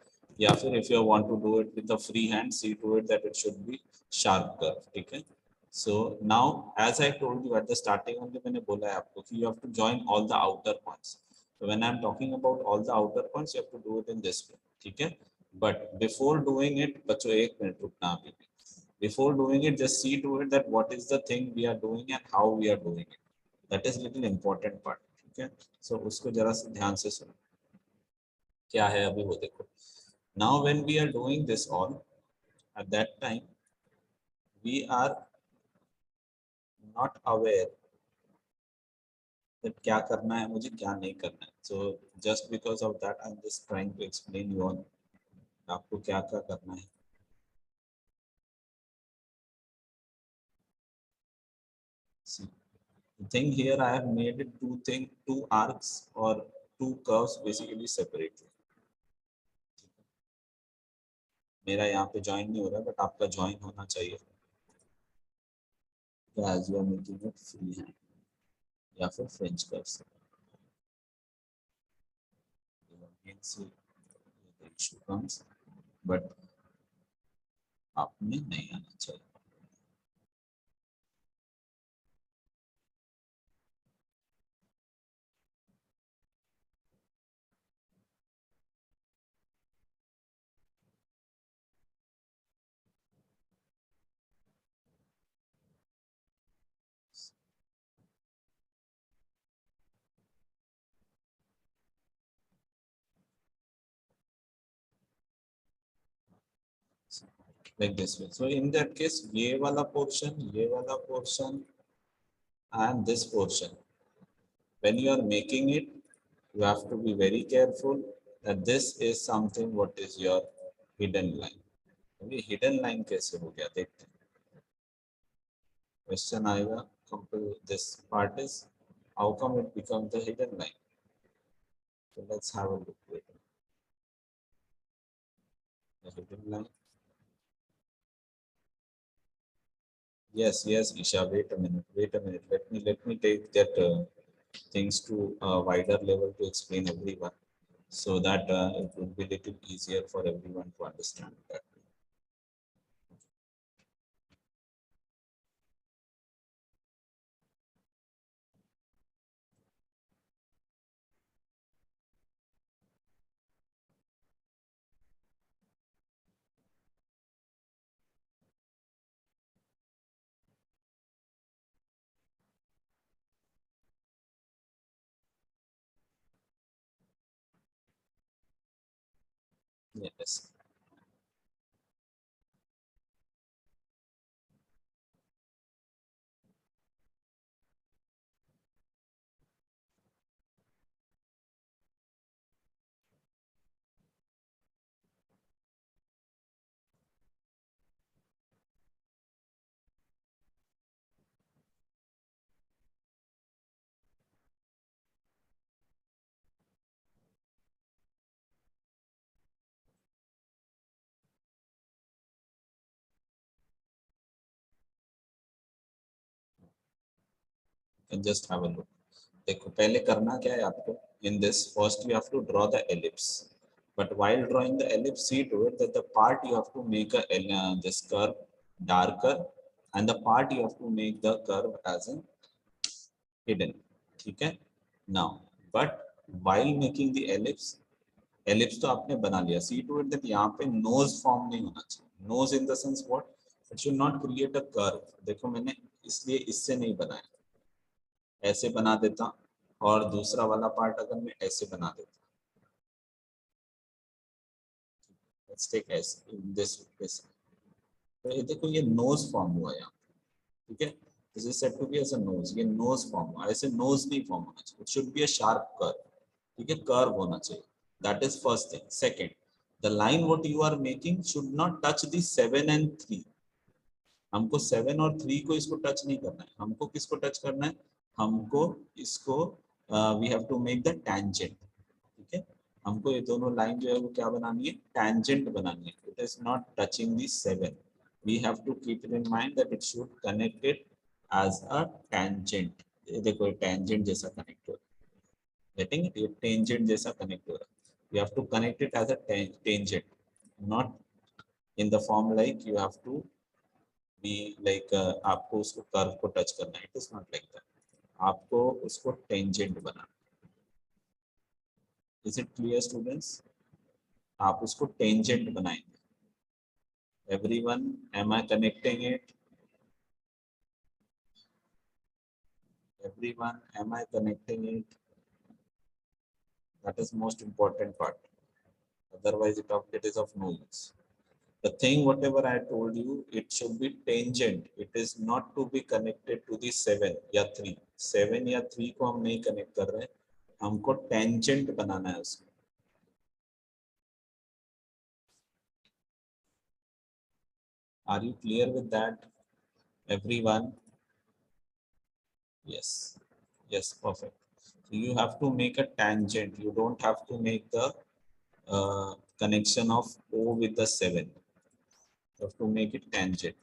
या फिर if you want to do it with the free hand, see to it that it should be sharp curve. ठीक है. So now as I told you at the starting only, मैंने बोला है आपको कि you have to join all the outer points. So when I'm talking about all the outer points, you have to do it in this way. ठीक है. But before doing it, बच्चों एक minute रुकना अभी भी. Before doing it, just see to it that what is the thing we are doing and how we are doing it. That is little important part. ठीक है. So उसको जरा से ध्यान से सुनो. क्या है अभी वो देखो. Now when we are doing this all, at that time we are not aware that क्या करना है मुझे, क्या नहीं करना है. So just because of that I'm just trying to explain you all आपको क्या क्या करना है. See, the thing here I have made it two arcs or two curves basically separately. मेरा यहाँ पे ज्वाइन नहीं हो रहा, बट आपका ज्वाइन होना चाहिए as you are making it free hand या फिर फ्रेंच कर्व से. Again, see, the issue comes, but आप में नहीं आना चाहिए. Like this way. So in that case, ये वाला portion and this portion, when you are making it, you have to be very careful that this is something what is your hidden line. अभी hidden line कैसे हो गया देखते हैं. Question आएगा. This part is how come it becomes the hidden line. So let's have a look at it. The hidden line. Yes, Isha, wait a minute. Let me take that things to a wider level to explain everyone, so that it will be little easier for everyone to understand that. Yes. And just have a look. देखो पहले करना क्या है आपको. In this, first you have to draw the ellipse. But while drawing the ellipse, see to it that the part you have to make this curve darker, and the part you have to make the curve as in hidden. ठीक है. Now, but while making the ellipse तो आपने बना लिया. See to it that यहाँ पे nose form नहीं होना चाहिए. Nose in the sense what? It should not create a curve. देखो मैंने इसलिए इससे नहीं बनाया, ऐसे बना देता, और दूसरा वाला पार्ट अगर मैं ऐसे बना देता. Let's take ऐसे in this way. तो ये देखो ये nose form हुआ यहाँ. ठीक है. This is said to be as a nose. ये nose form हुआ. ऐसे nose नहीं form होना चाहिए. It should be a sharp curve. ठीक है. Curve होना चाहिए. That is first thing. Second, the line what you are making should not touch the 7 and 3. हमको 7 और 3 को इसको टच नहीं करना है. हमको किसको टच करना है? हमको इसको we have to make the tangent. ठीक है. हमको ये दोनों लाइन जो है वो क्या बनानी है? Tangent बनानी है. It is not touching the 7. We have to keep it in mind that it should connect it as a tangent. ये देखो tangent जैसा कनेक्ट हो. Getting it? ये tangent जैसा connect हो रहा है. You have to connect it as a tangent, not in the form like you have to be like आपको उसको curve को touch करना है. It is not like that. आपको उसको tangent banana. Is it clear, students? आप उसको tangent बनाएंगे. Everyone, am I connecting it? Everyone, am I connecting it? That is most important part. Otherwise, it is of no use. The thing, whatever I told you, it should be tangent. It is not to be connected to the 7 या 3. 7 या 3 को हम नहीं connect कर रहे हैं. हमको tangent बनाना है उसको. Are you clear with that, everyone? Yes. Yes, perfect. So you have to make a tangent. You don't have to make the connection of O with the 7. You have to make it tangent.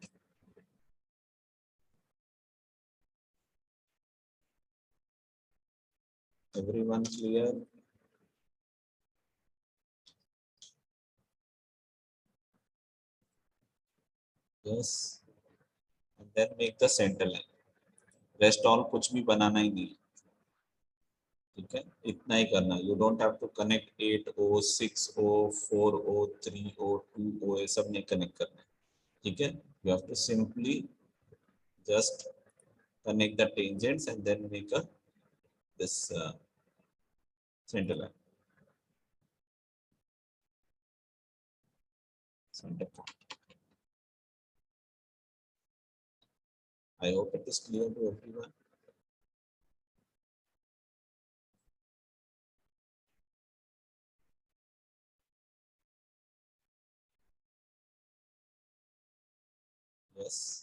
Everyone clear? Yes. And then make the center line. Rest all कुछ भी बनाना ही नहीं. ठीक है, इतना ही करना. You don't have to connect 8O, 6O, 4O, 3O, 2O, ये सब नहीं connect करना है. ठीक है, you have to simply just connect the tangents and then make a this center line. Center point. I hope it is clear to everyone. Yes.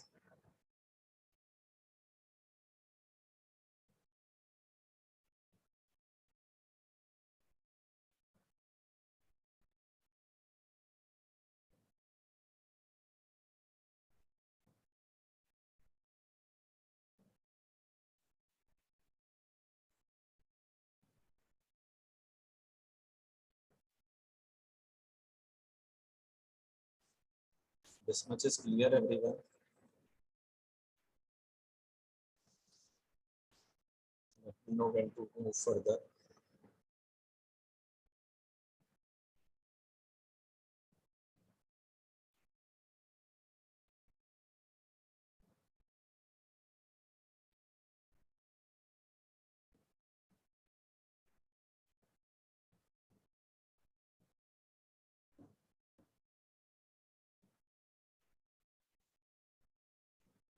This much is clear, everyone. Let me know when to move further.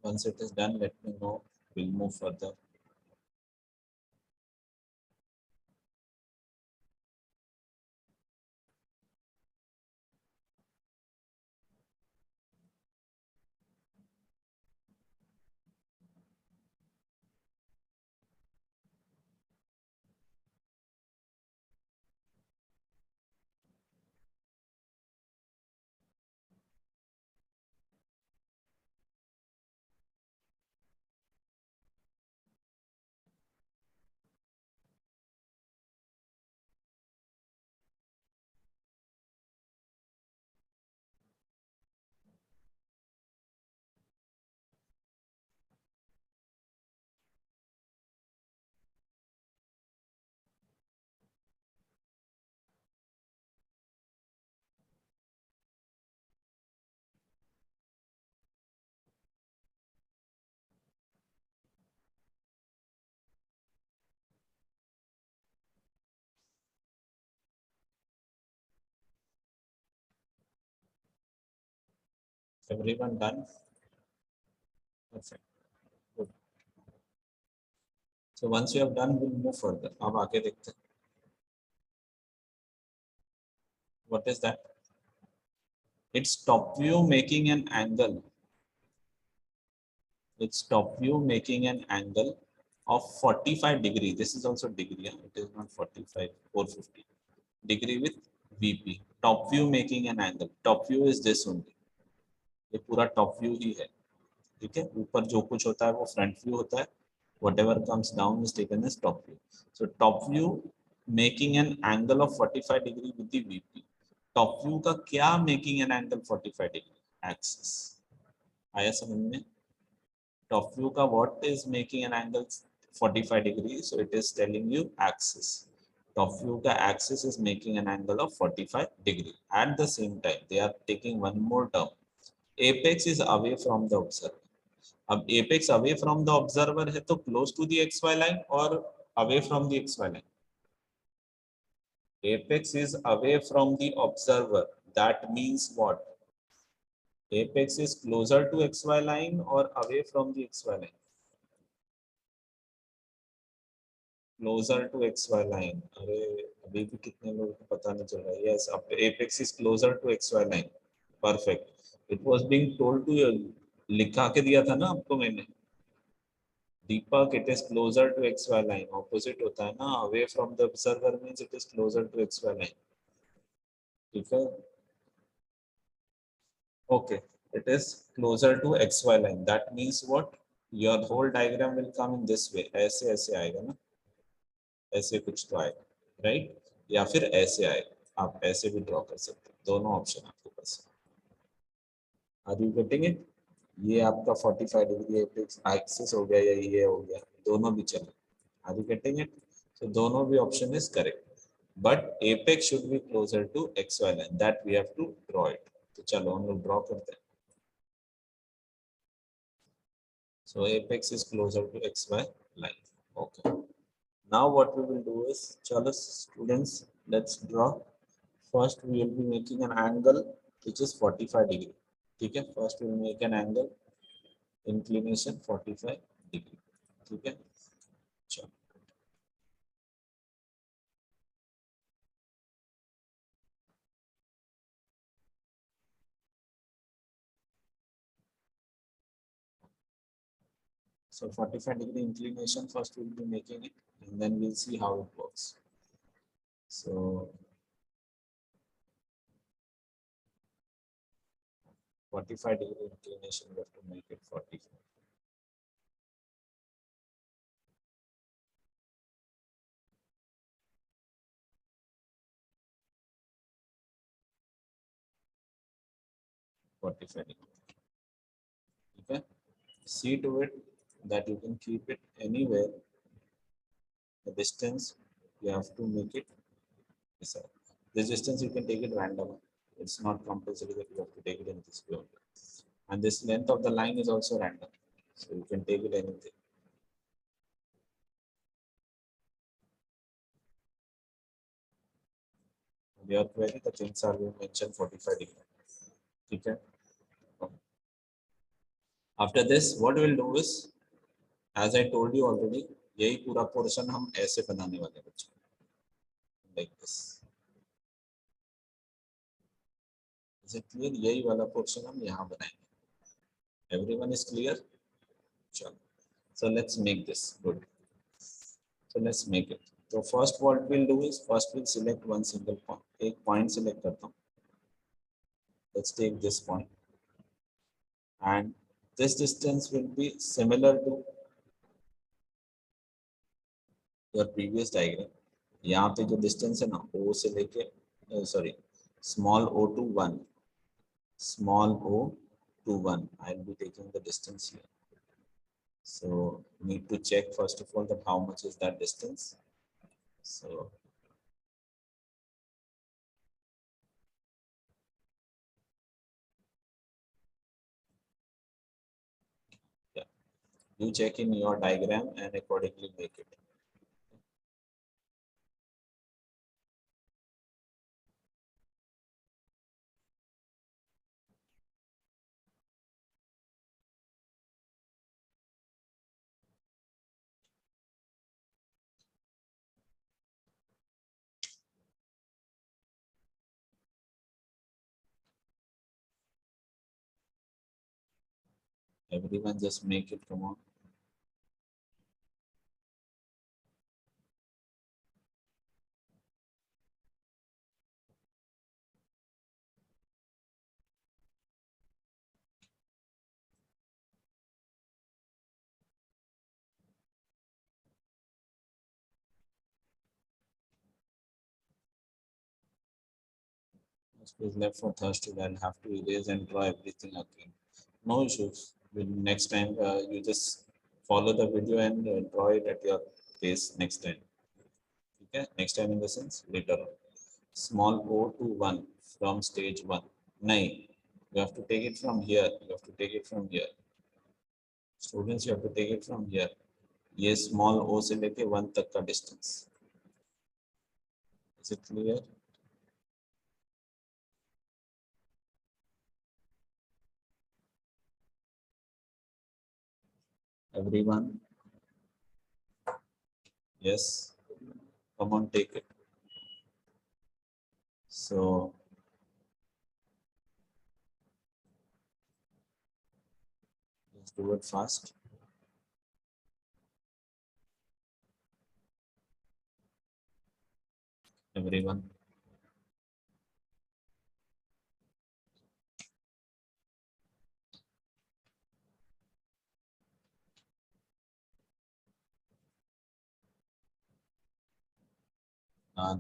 Once it is done, let me know. We'll move further. Everyone done? Perfect. Good. So once you have done, we'll move further. अब आगे देखते हैं. What is that? It's top view making an angle. It's top view making an angle of 45 degree. This is also degree. It is not 45, 450 degree with VP. Top view making an angle. Top view is this only. ये पूरा top view ही है. ठीक है, ऊपर जो कुछ होता है वो front view होता है. Whatever comes down is taken as top view. So top view making an angle of 45 degree with the VP. Top view का क्या making an angle 45 degree axis आया समझ में टॉप व्यू का what is making an angle 45 degree so it is telling you axis top view का axis is making an angle of 45 degree at the same time they are taking one more term apex is away from the observer अब apex away from the observer है तो close to the XY line और away from the XY line apex is away from the observer. That means what? Apex is closer to xy line or away from the xy line? Closer to xy line. अरे अभी भी कितने लोगों को पता नहीं चल रहा है. Yes, apex is closer to xy line. Perfect. It was being told to you. लिखा के दिया था ना आपको मैंने. Deepak, it is closer to xy line. Opposite होता है ना. Away from the observer means it is closer to xy line. ठीक है. Okay, it is closer to xy line. That means what? Your whole diagram will come in this way. ऐसे ऐसे आएगा ना, ऐसे कुछ तो आएगा, right? या फिर ऐसे आएगा. आप ऐसे भी ड्रॉ कर सकते हैं. दोनों ऑप्शन आपके पास. Are you getting it? ये आपका 45 डिग्री एक्सिस हो गया या ये हो गया, दोनों भी चले. Are you getting it? So दोनों भी option is correct. But apex should be closer to xy line. That we have to draw it. तो चलो हम लोग ड्रॉ करते हैं. So apex is closer to xy line. Okay. Now what we will do is, chalo students, let's draw. First we will be making an angle which is 45 degree. Okay. First we will make an angle inclination 45 degree. Okay. Chalo. So 45 degree inclination, first we'll be making it and then we'll see how it works. So 45 degree inclination, we have to make it 45. Okay. See to it that you can keep it anywhere. The distance you have to make it decide. This distance you can take it random. It's not compulsory that you have to take it in this way. And this length of the line is also random. So you can take it anything. Your query, the things are being mentioned 45 degrees. Okay. After this, what we'll do is, as I told you already, यही पूरा portion हम ऐसे बनाने वाले बच्चों. Like this. Is it clear? यही वाला portion हम यहाँ बनाएंगे. Everyone is clear? Sure. So let's make this good. So let's make it. So first what we'll do is, first we'll select one single point. एक point select करता हूँ. Let's take this point. And this distance will be similar to your previous diagram. यहाँ पे जो distance है ना, O से लेके, sorry, small o to 1. Small o to 1. I'll be taking the distance here. So need to check first of all that how much is that distance. So yeah, you check in your diagram and accordingly make it. Everyone just make it, come on. Space left for Thursday. I'll have to erase and draw everything again. No issues. Next time, you just follow the video and draw it at your pace next time. Okay, next time in the sense later on. Small o to 1 from stage 1. 9. You have to take it from here. You have to take it from here. Students, you have to take it from here. ये small o से लेके 1 तक का distance. Is it clear? Everyone? Yes. Come on, take it. So let's do it fast. Everyone.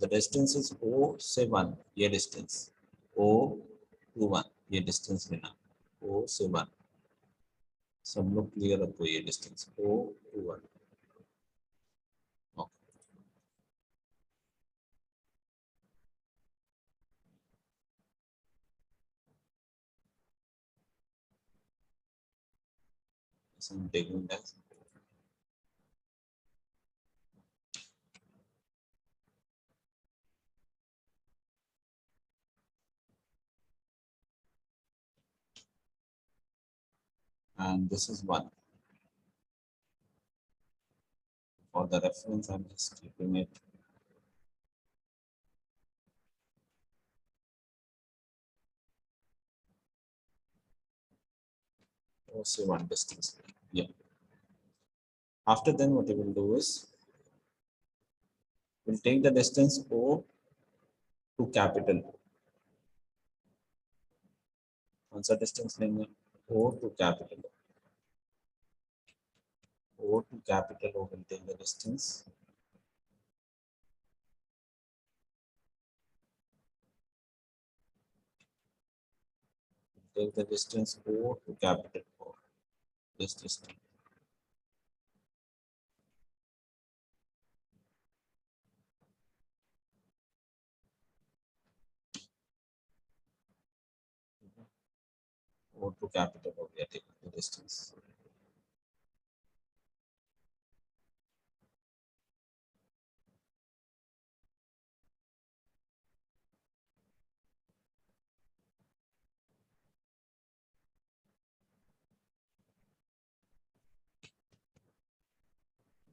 The distance is O से 1. ये distance. O to 1. ये distance लेना. O से 1. सब लोग क्लियर रखो ये distance. O to 1. Okay. So I'm taking that. And this is 1. For the reference, I'm just keeping it. O से 1 distance. Yeah. After then, what we will do is we'll take the distance O to capital O. कौन सा distance लेंगे? O to capital O. O to capital O will take the distance. Take the distance O to capital O. This distance. O to capital O, we are taking the distance.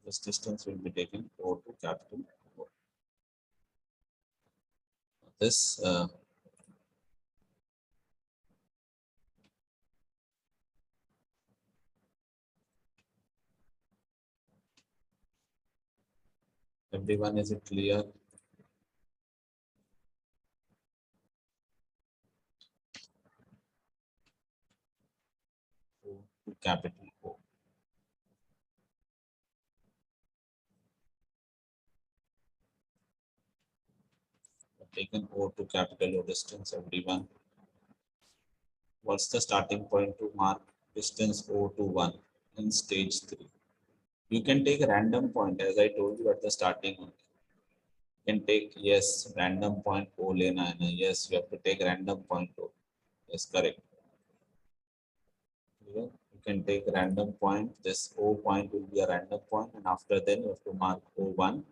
This distance will be taken O to capital O. This everyone, is it clear? O to capital O. Taken O to capital O distance, everyone. What's the starting point to mark distance O to 1 in stage 3? You can take a random point, as I told you at the starting. You can take, yes, random point O lena hai na. Yes, you have to take random point O. Yes, correct. You can take random point. This O point will be a random point, and after then you have to mark O1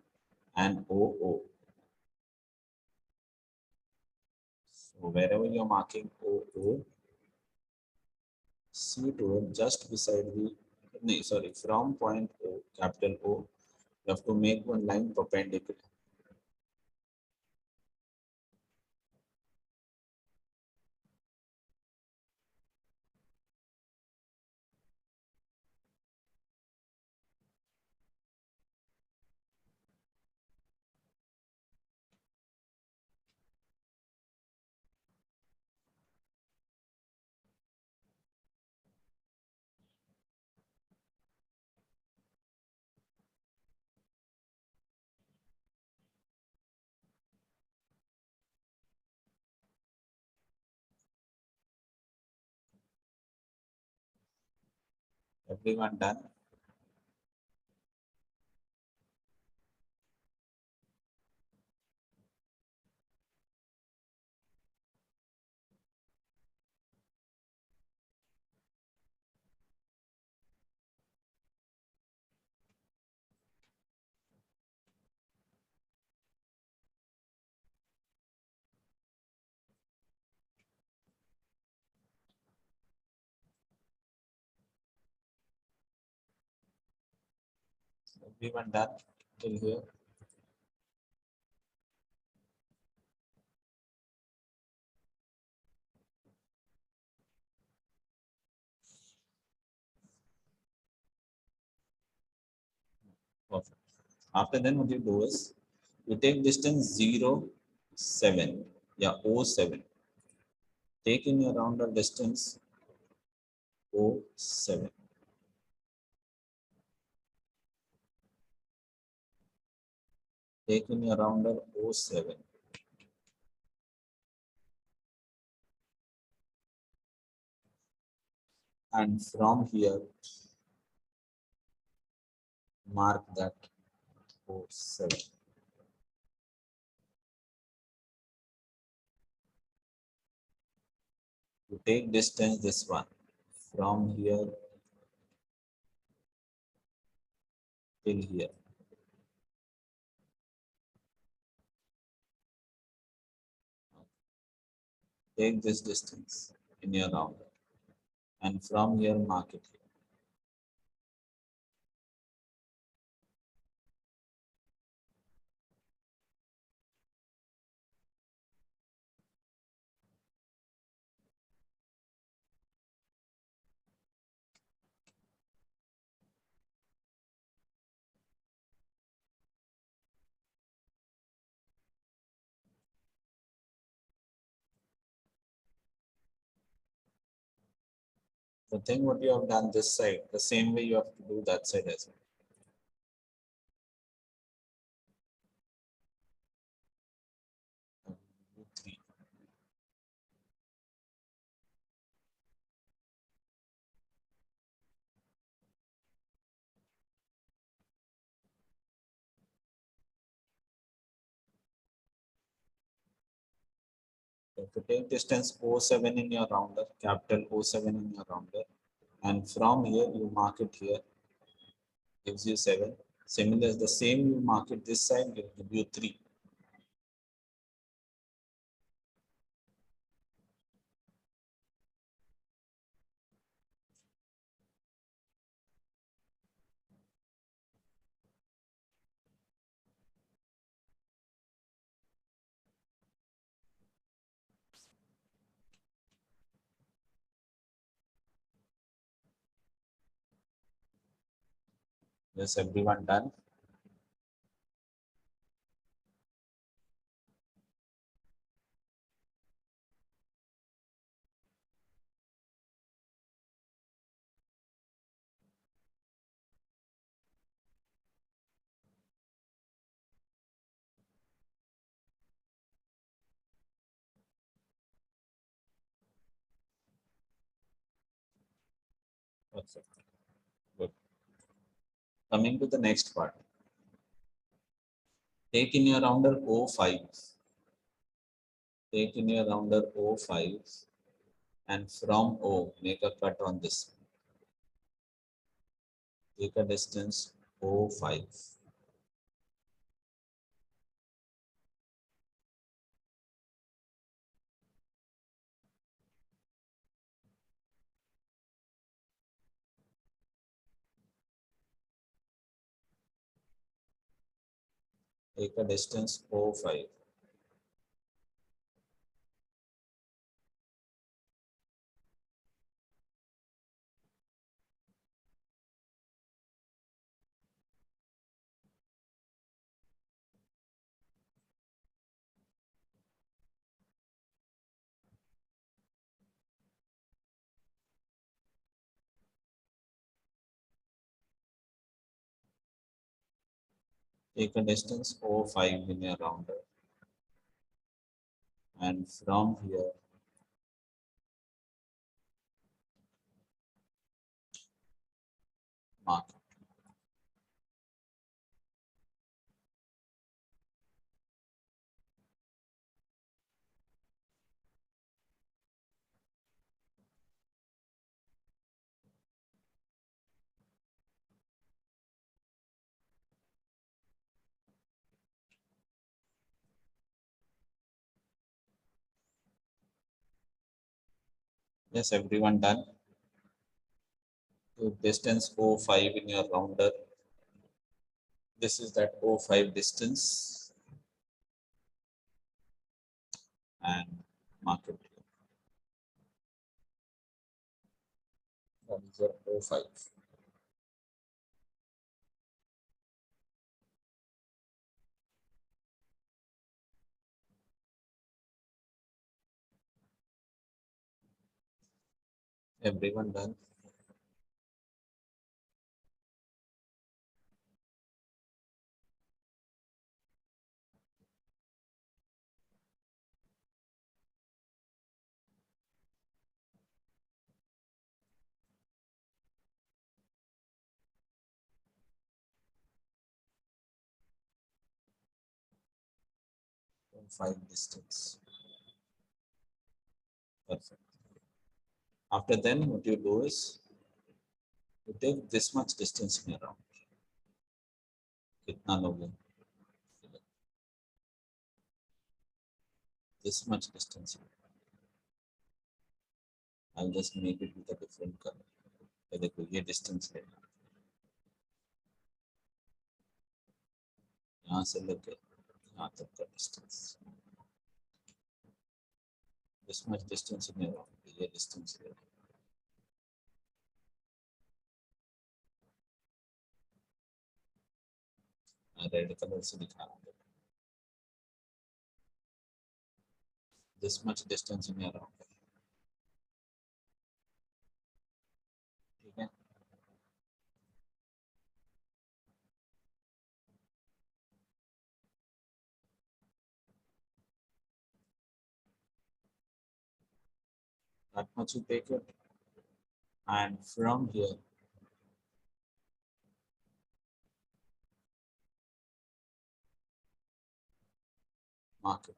and OO. So wherever you're marking OO, see to it just beside the, no, sorry, from point O, capital O, you have to make one line perpendicular. Everyone done? Everyone done till here? Perfect. After then, what you do is you take distance 0, 7. Yeah, O 7. Take in your rounder distance O 7. Take in your rounder O 7. And from here, mark that O 7. You take distance this one from here till here. Take this distance in your rounder and from here mark it here. The thing what you have done this side, the same way you have to do that side as well. Three. So to take distance O7 in your rounder, capital O7 in your rounder, and from here you mark it here, gives you 7. Similar, the same you mark it this side, will give you 3. Yes, everyone done? Perfect. Good. Coming to the next part. Take in your rounder O5. Take in your rounder O5 and from O, make a cut on this. Take a distance O5. Take a distance O5. Take a distance O5 in your rounder. And from here, mark it. Yes, everyone done. To distance O5 in your rounder. This is that O5 distance and mark it. That is your O5. Everyone done. O5 distance. Perfect. After then, what you do is you take this much distance in your round. कितना लोगे? This much distance. I'll just make it with a different color. ये देखो ये distance है. यहाँ से लेके यहाँ तक का distance. This much distance in your round. ये distance है. रेड कलर से दिखा रहा हूँ. This much distance in your round. ठीक है? That much you take it, and from here mark it.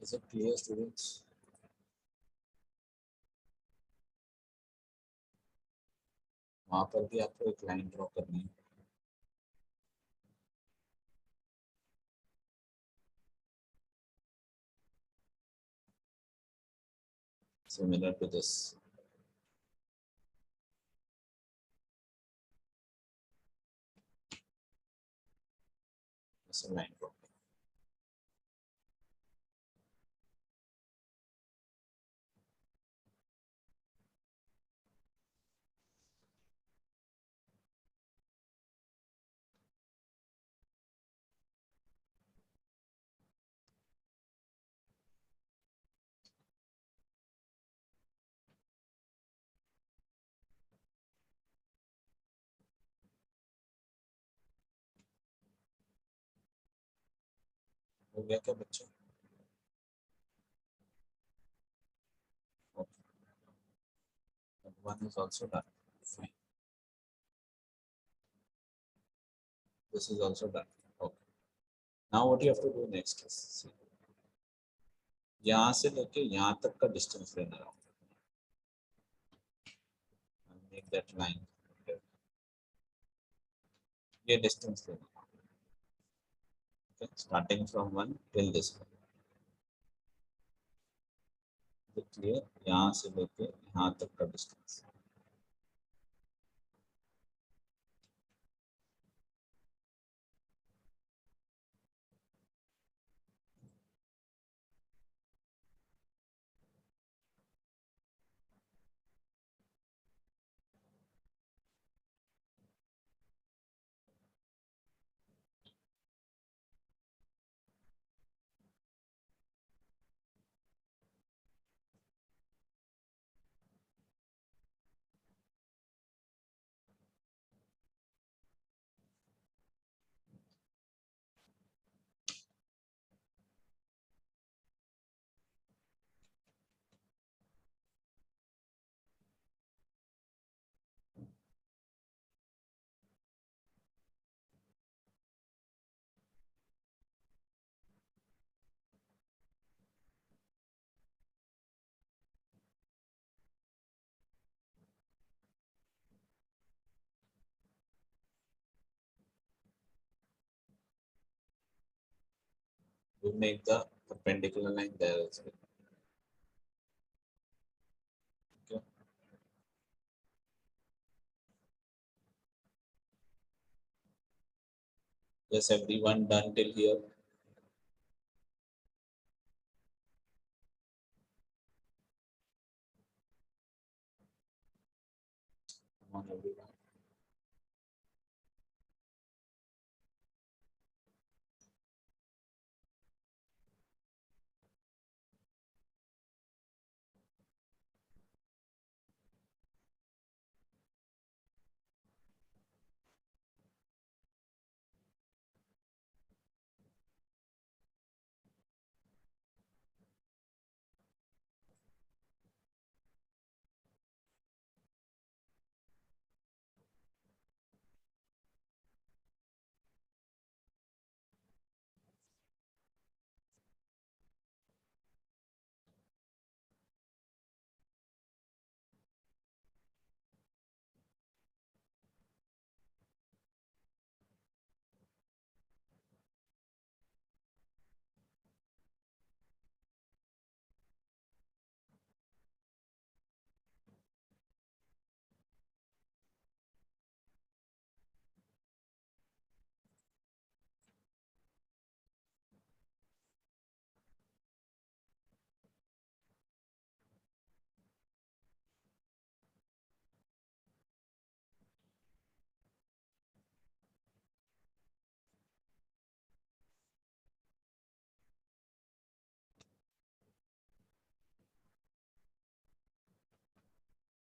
Is it clear, students? वहाँ पर भी आपको एक लाइन ड्रॉ करनी है. Similar to this. It's a line draw. हो गया क्या बच्चों? Okay. That one is also done. Fine. This is also done. Okay. Now what you have to do next is see. यहाँ से लेके यहाँ तक का distance लेना है. Make that line. ये distance लेना है. Okay. Starting from one till this one. Clear, यहाँ से लेके यहाँ तक का distance. We make the perpendicular line there as well. Okay. Yes, everyone done till here? Come on, everyone.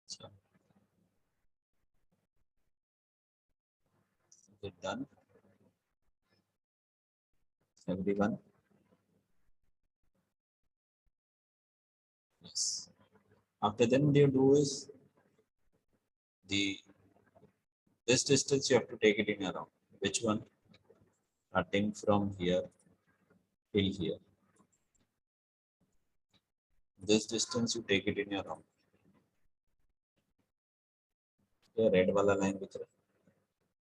So, is it done? Everyone? Yes. After then, what you do is the this distance you have to take it in around. Which one? Starting from here till here. This distance you take it in around. ये red वाला line दिख रहा है.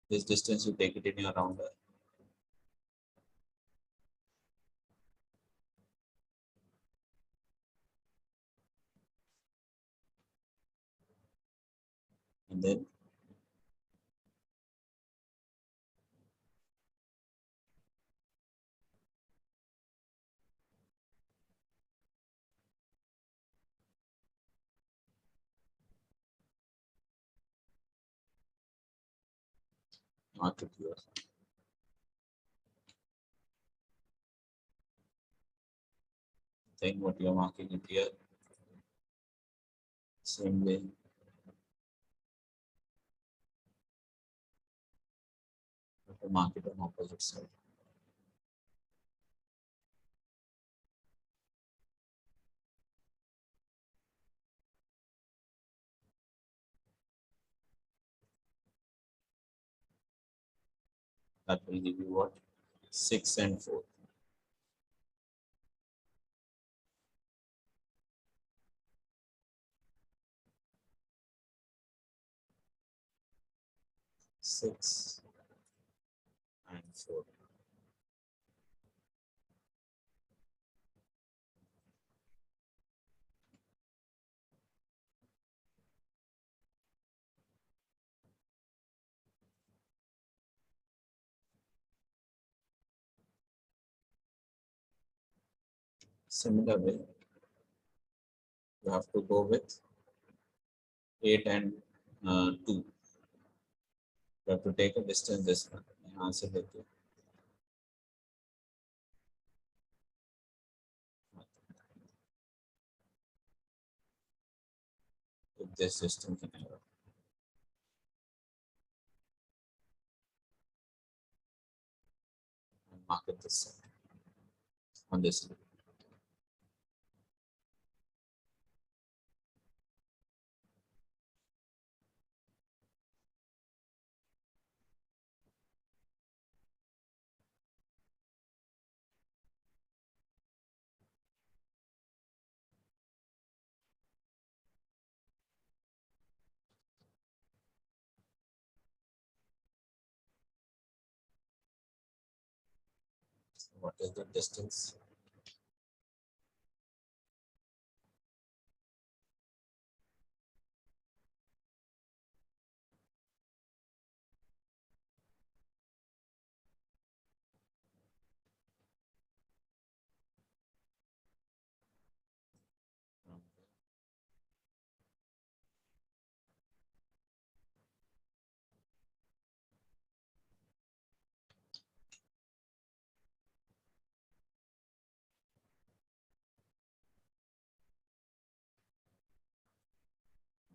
This distance you take it in around. And then mark it here. Then what you are marking it here. Same way. You have to mark it on opposite side. That will give you what? 6 and 4. Six and 4. Similar way, you have to go with 8 and 2. You have to take a distance this one. Answer the two. If this system can error. And mark it this side on this. What is the distance?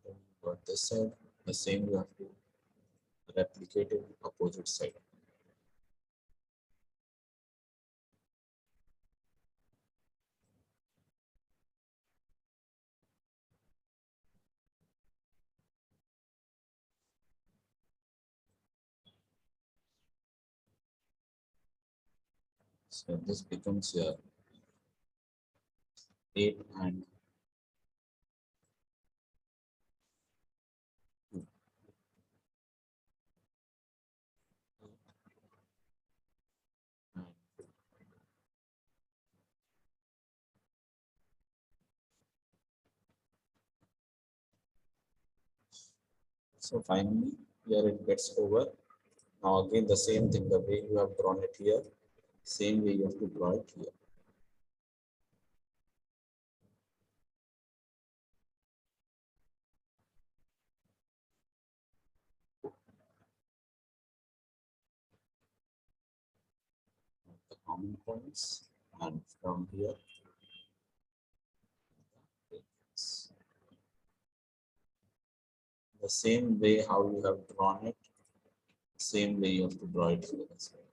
Then you got this side. The same you have to replicate it opposite side. So this becomes your 8 and 2. And so finally, here it gets over. Now again the same thing, the way you have drawn it here, same way you have to draw it here. The common points, and from here, the same way how you have drawn it, same way you have to draw it here as well.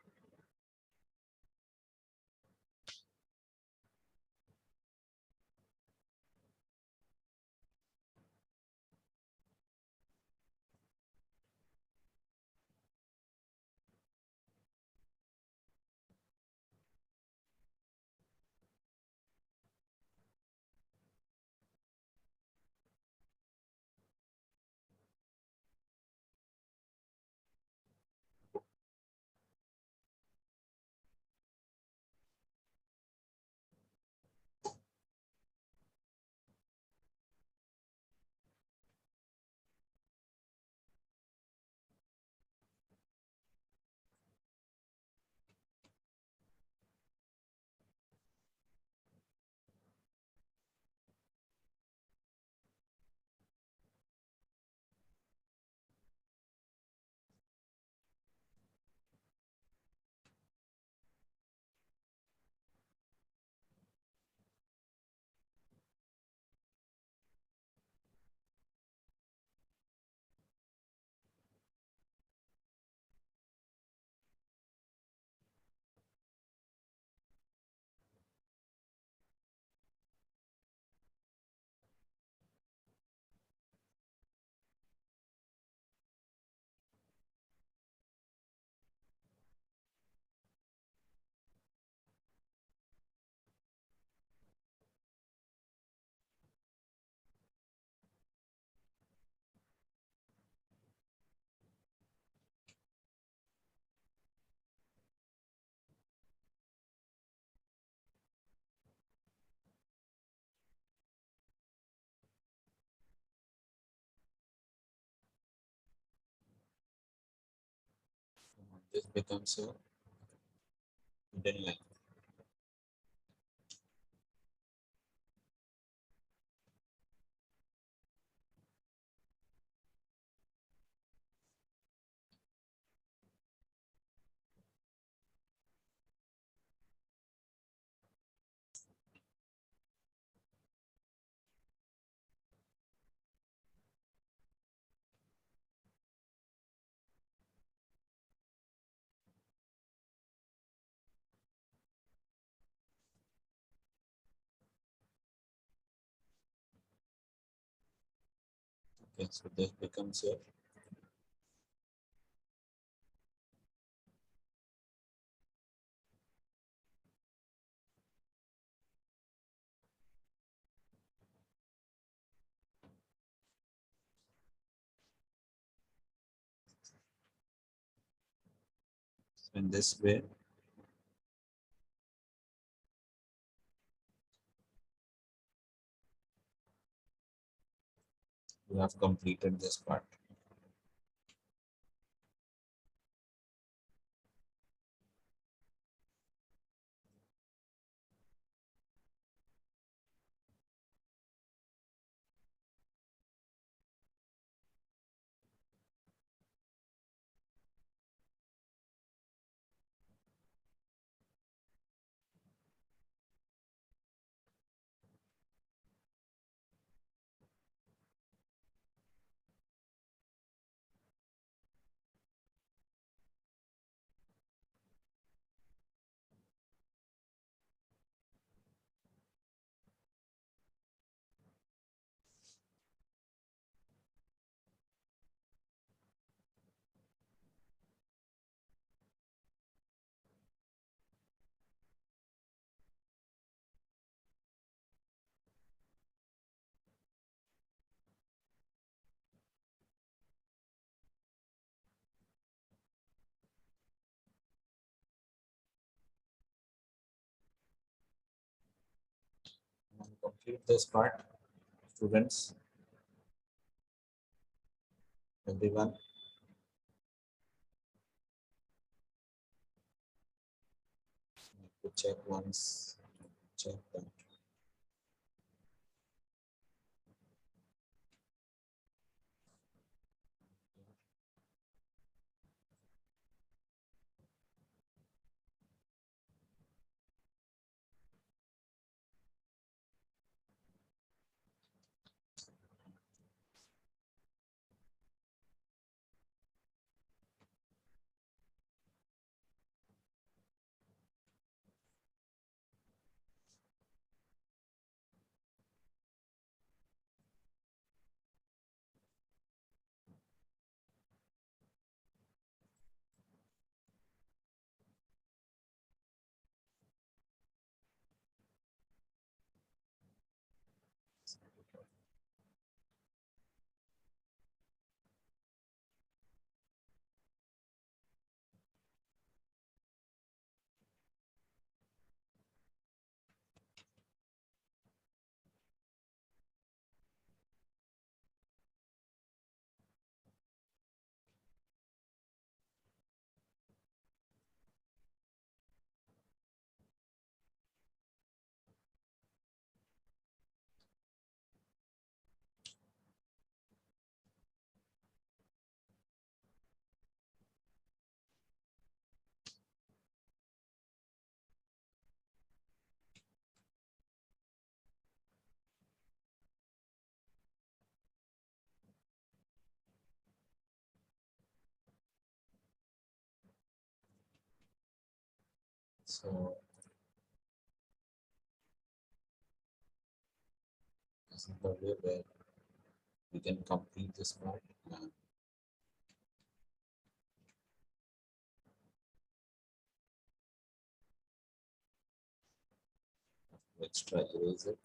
This becomes a hidden line. Okay, so this becomes your in this way. You have completed this part. And complete this part, students, everyone. Need to check once. Check that. So this is the way where we can complete this part. And let's try erase it.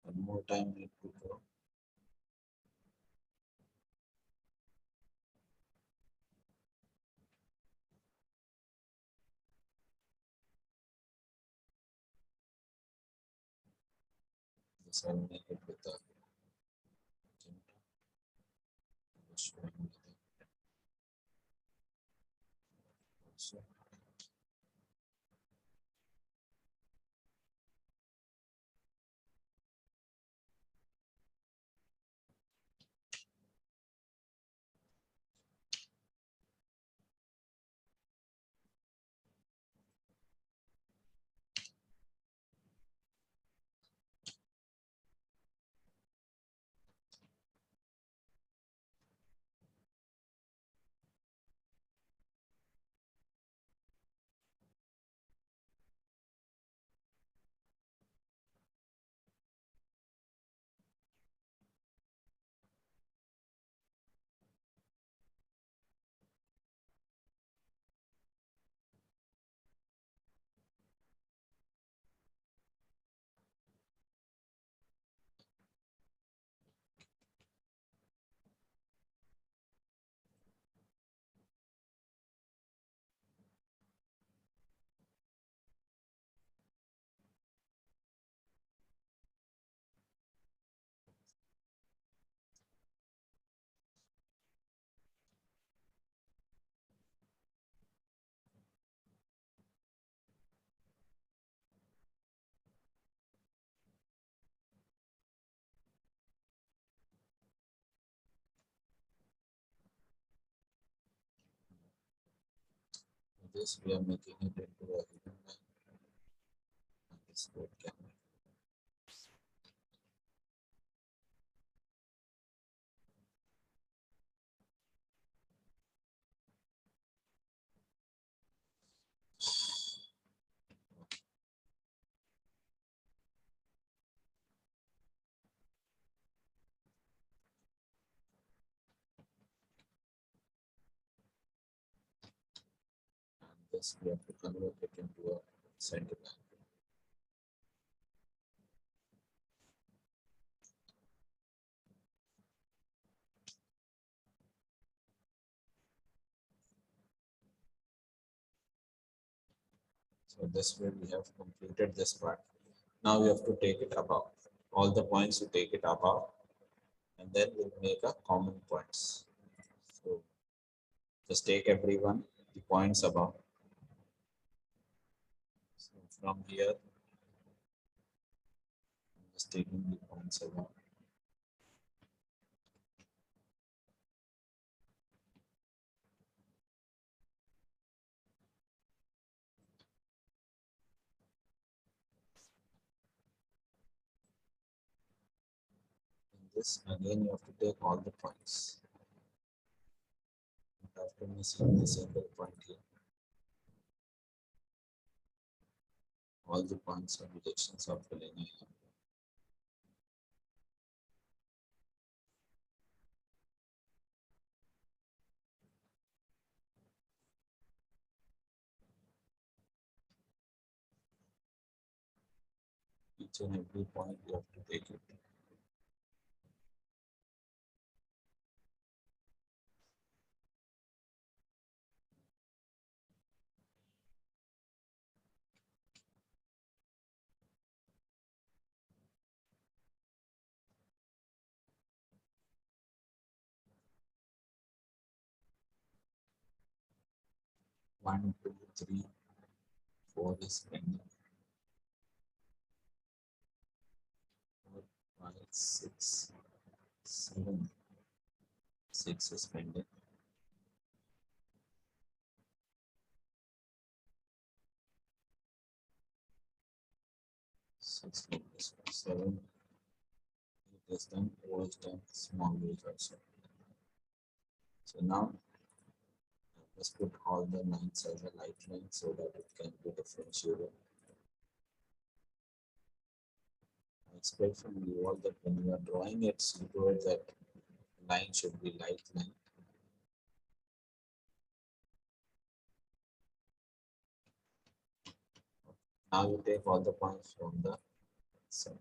One more time need to go. This I'll make it with the agenda. Showing with the also. this we are making it into a hidden line. And this code can be. And this we have to convert it into a center line. So this way we have completed this part. Now we have to take it above. All the points you take it above, and then we'll make a common points. So just take everyone the points above. So from here, I'm just taking the points above. And this again you have to take all the points. After missing the single point here, all the points of rejections of the linear. Each and every point you have to take it. One, two, three, 4 is pending. 4, 5, 6, 7. 6 is pending. 6 minus 7. 8 is done. 4 is done. Small is also. So now let's put all the lines as a light line so that it can be differentiable. I expect from you all that when you are drawing it, see towards that line should be light line. Now you take all the points from the side.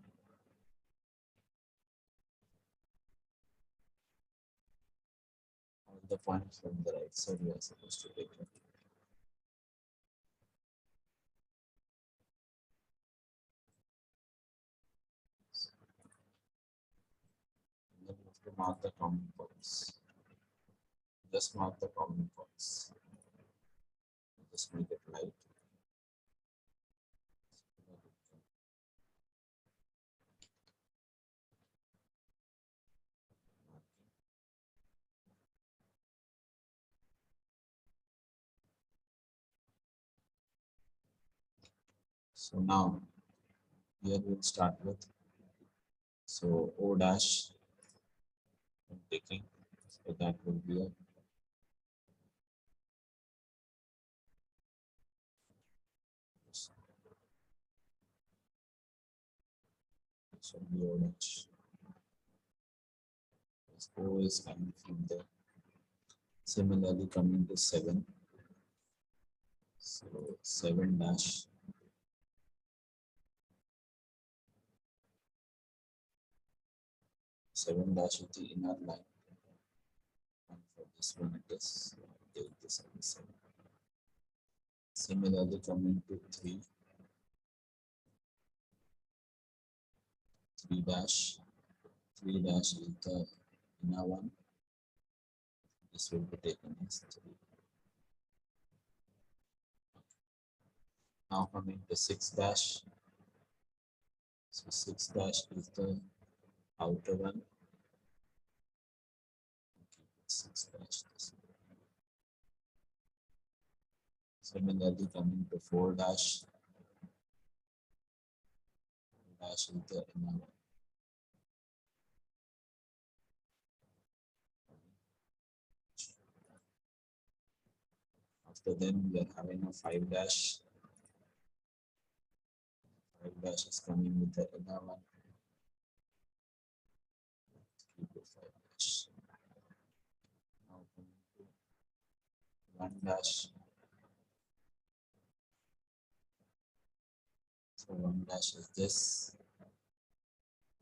All the points from the right side you are supposed to take it. And then you have to mark the common points. Just mark the common points. Just make it light. So now here we'll start with, so O dash I'm taking, so that will be a so O dash. O is coming from there. Similarly coming to 7. So 7 dash. Seven dash is the inner line. And for this one it is take this as a 7. Similarly coming to 3. 3 dash. 3 dash is the inner one. This will be taken as 3. Now coming to 6 dash. So 6 dash is the outer one. 6 dash. Similarly, coming to 4 dash, dash is the inner one. After then, we are having a 5 dash. 5 dash is coming with the inner one. Keep it 5 dash. Now coming to 1 dash. So 1 dash is this.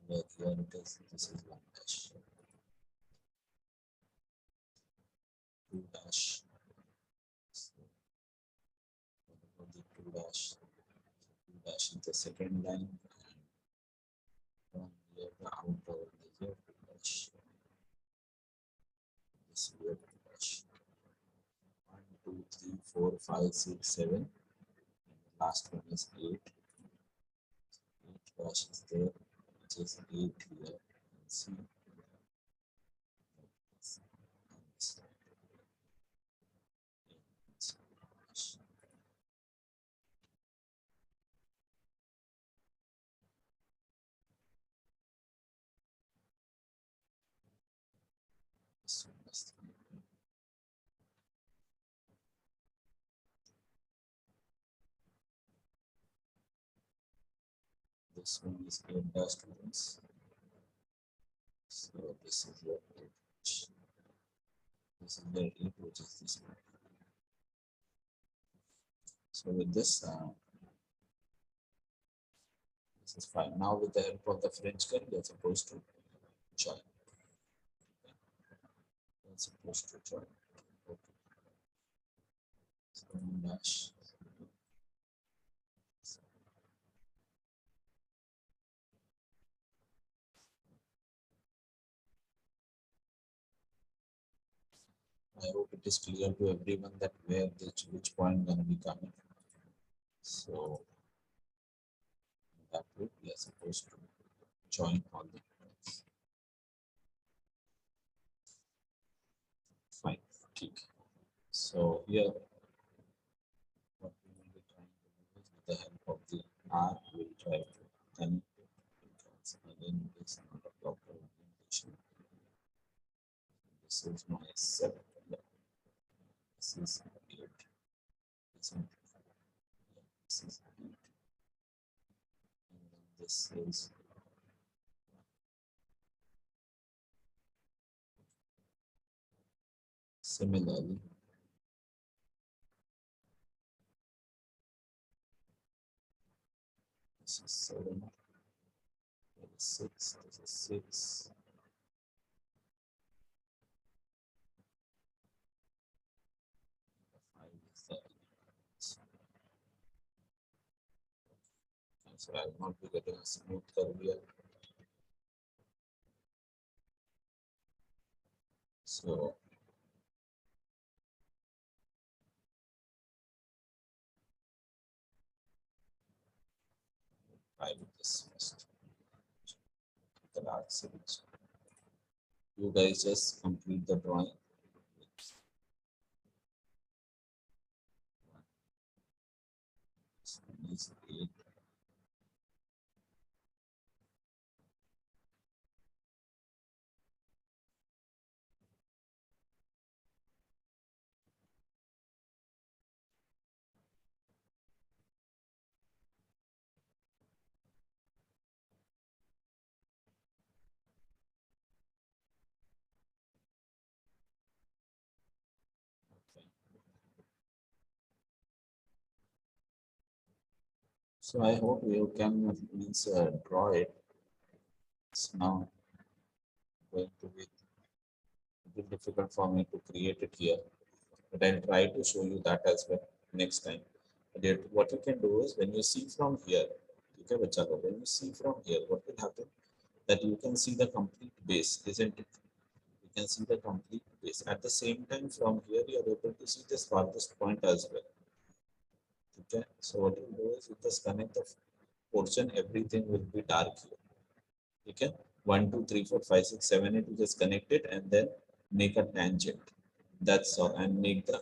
Where here it is. This is 1 dash. 2 dash. So for the 2 dash. 2 dash is the second line. And from here the outer one is here 2 dash. This is here 2 dash. 1, 2, 3, 4, 5, 6, 7. And the last one is 8. 8 dash is there, which is 8 here. You can see. This one is 8 dash students. So this is your 8. This is your 8, which is this one. So with this, this is fine. Now with the help of the French gun, we are supposed to join. We are supposed to join. Okay. So dash. I hope it is clear to everyone that where which point gonna be coming. So that way we are supposed to join all the points. Fine. Okay. So here what we will be trying to do is with the help of the R, we will try to connect it because again it is not a proper orientation. This is my 7. This is 8. This is 8. And then this is similarly. This is 7. This is 6. This is 6. So I will not be getting a smooth curve here. So I will this first. The large series. You guys just complete the drawing. Is 8. Okay. So I hope you can means draw it. It's now going to be a bit difficult for me to create it here, but I'll try to show you that as well next time. But what you can do is when you see from here, okay, when you see from here, what will happen? That you can see the complete base, isn't it? You can see the complete base. At the same time, from here, you are able to see this farthest point as well. Okay, so what you do is you just connect the portion, everything will be dark here. Okay, 1, 2, 3, 4, 5, 6, 7, 8, you just connect it and then make a tangent. That's all, and make the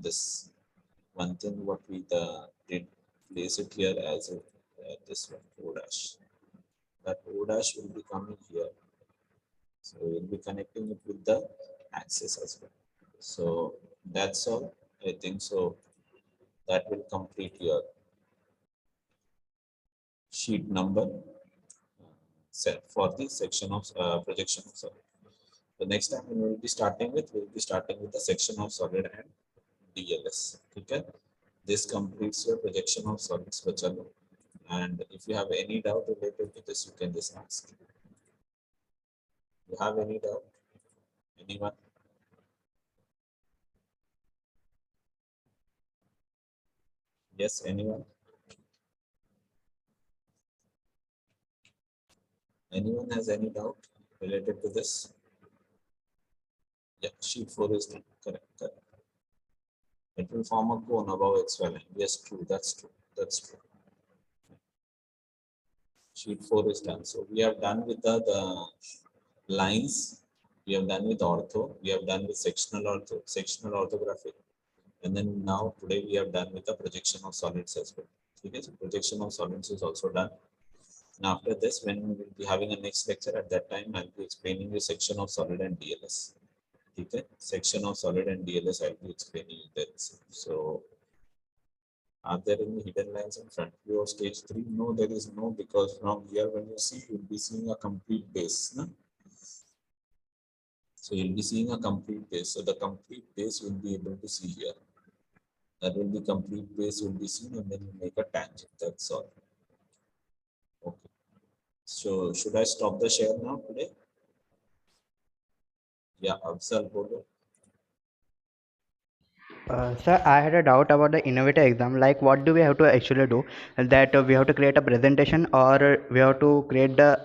this one thing what we did place it here as this one O dash. That O dash will be coming here. So we'll be connecting it with the axis as well. So that's all. I think so. That will complete your sheet number set for the section of projection of solid. The next time we will be starting with the section of solid and DLS. Okay. This completes your projection of solids. Bachalo. And if you have any doubt related to this, you can just ask. You have any doubt? Anyone? Yes, anyone? Anyone has any doubt related to this? Yeah, sheet 4 is done. Correct, correct. It will form a cone above XY line. Yes, true. That's true. That's true. Sheet 4 is done. So we have done with the lines. We have done with ortho. We have done with sectional orthography. And then now today we have done with the projection of solids as well. Okay, so projection of solids is also done. And after this, when we will be having a next lecture, at that time I'll be explaining the section of solid and DLS. Okay, section of solid and DLS I'll be explaining that. So are there any hidden lines in front view of stage 3? No, there is no, because from here when you see, you'll be seeing a complete base. No? So you'll be seeing a complete base. So the complete base you'll be able to see here. That will be complete base you'll be seen, and then you make a tangent. That's all. Okay. So should I stop the share now today? Yeah, Afzal, bolo. Sir, I had a doubt about the innovator exam. Like, what do we have to actually do? That we have to create a presentation, or we have to create the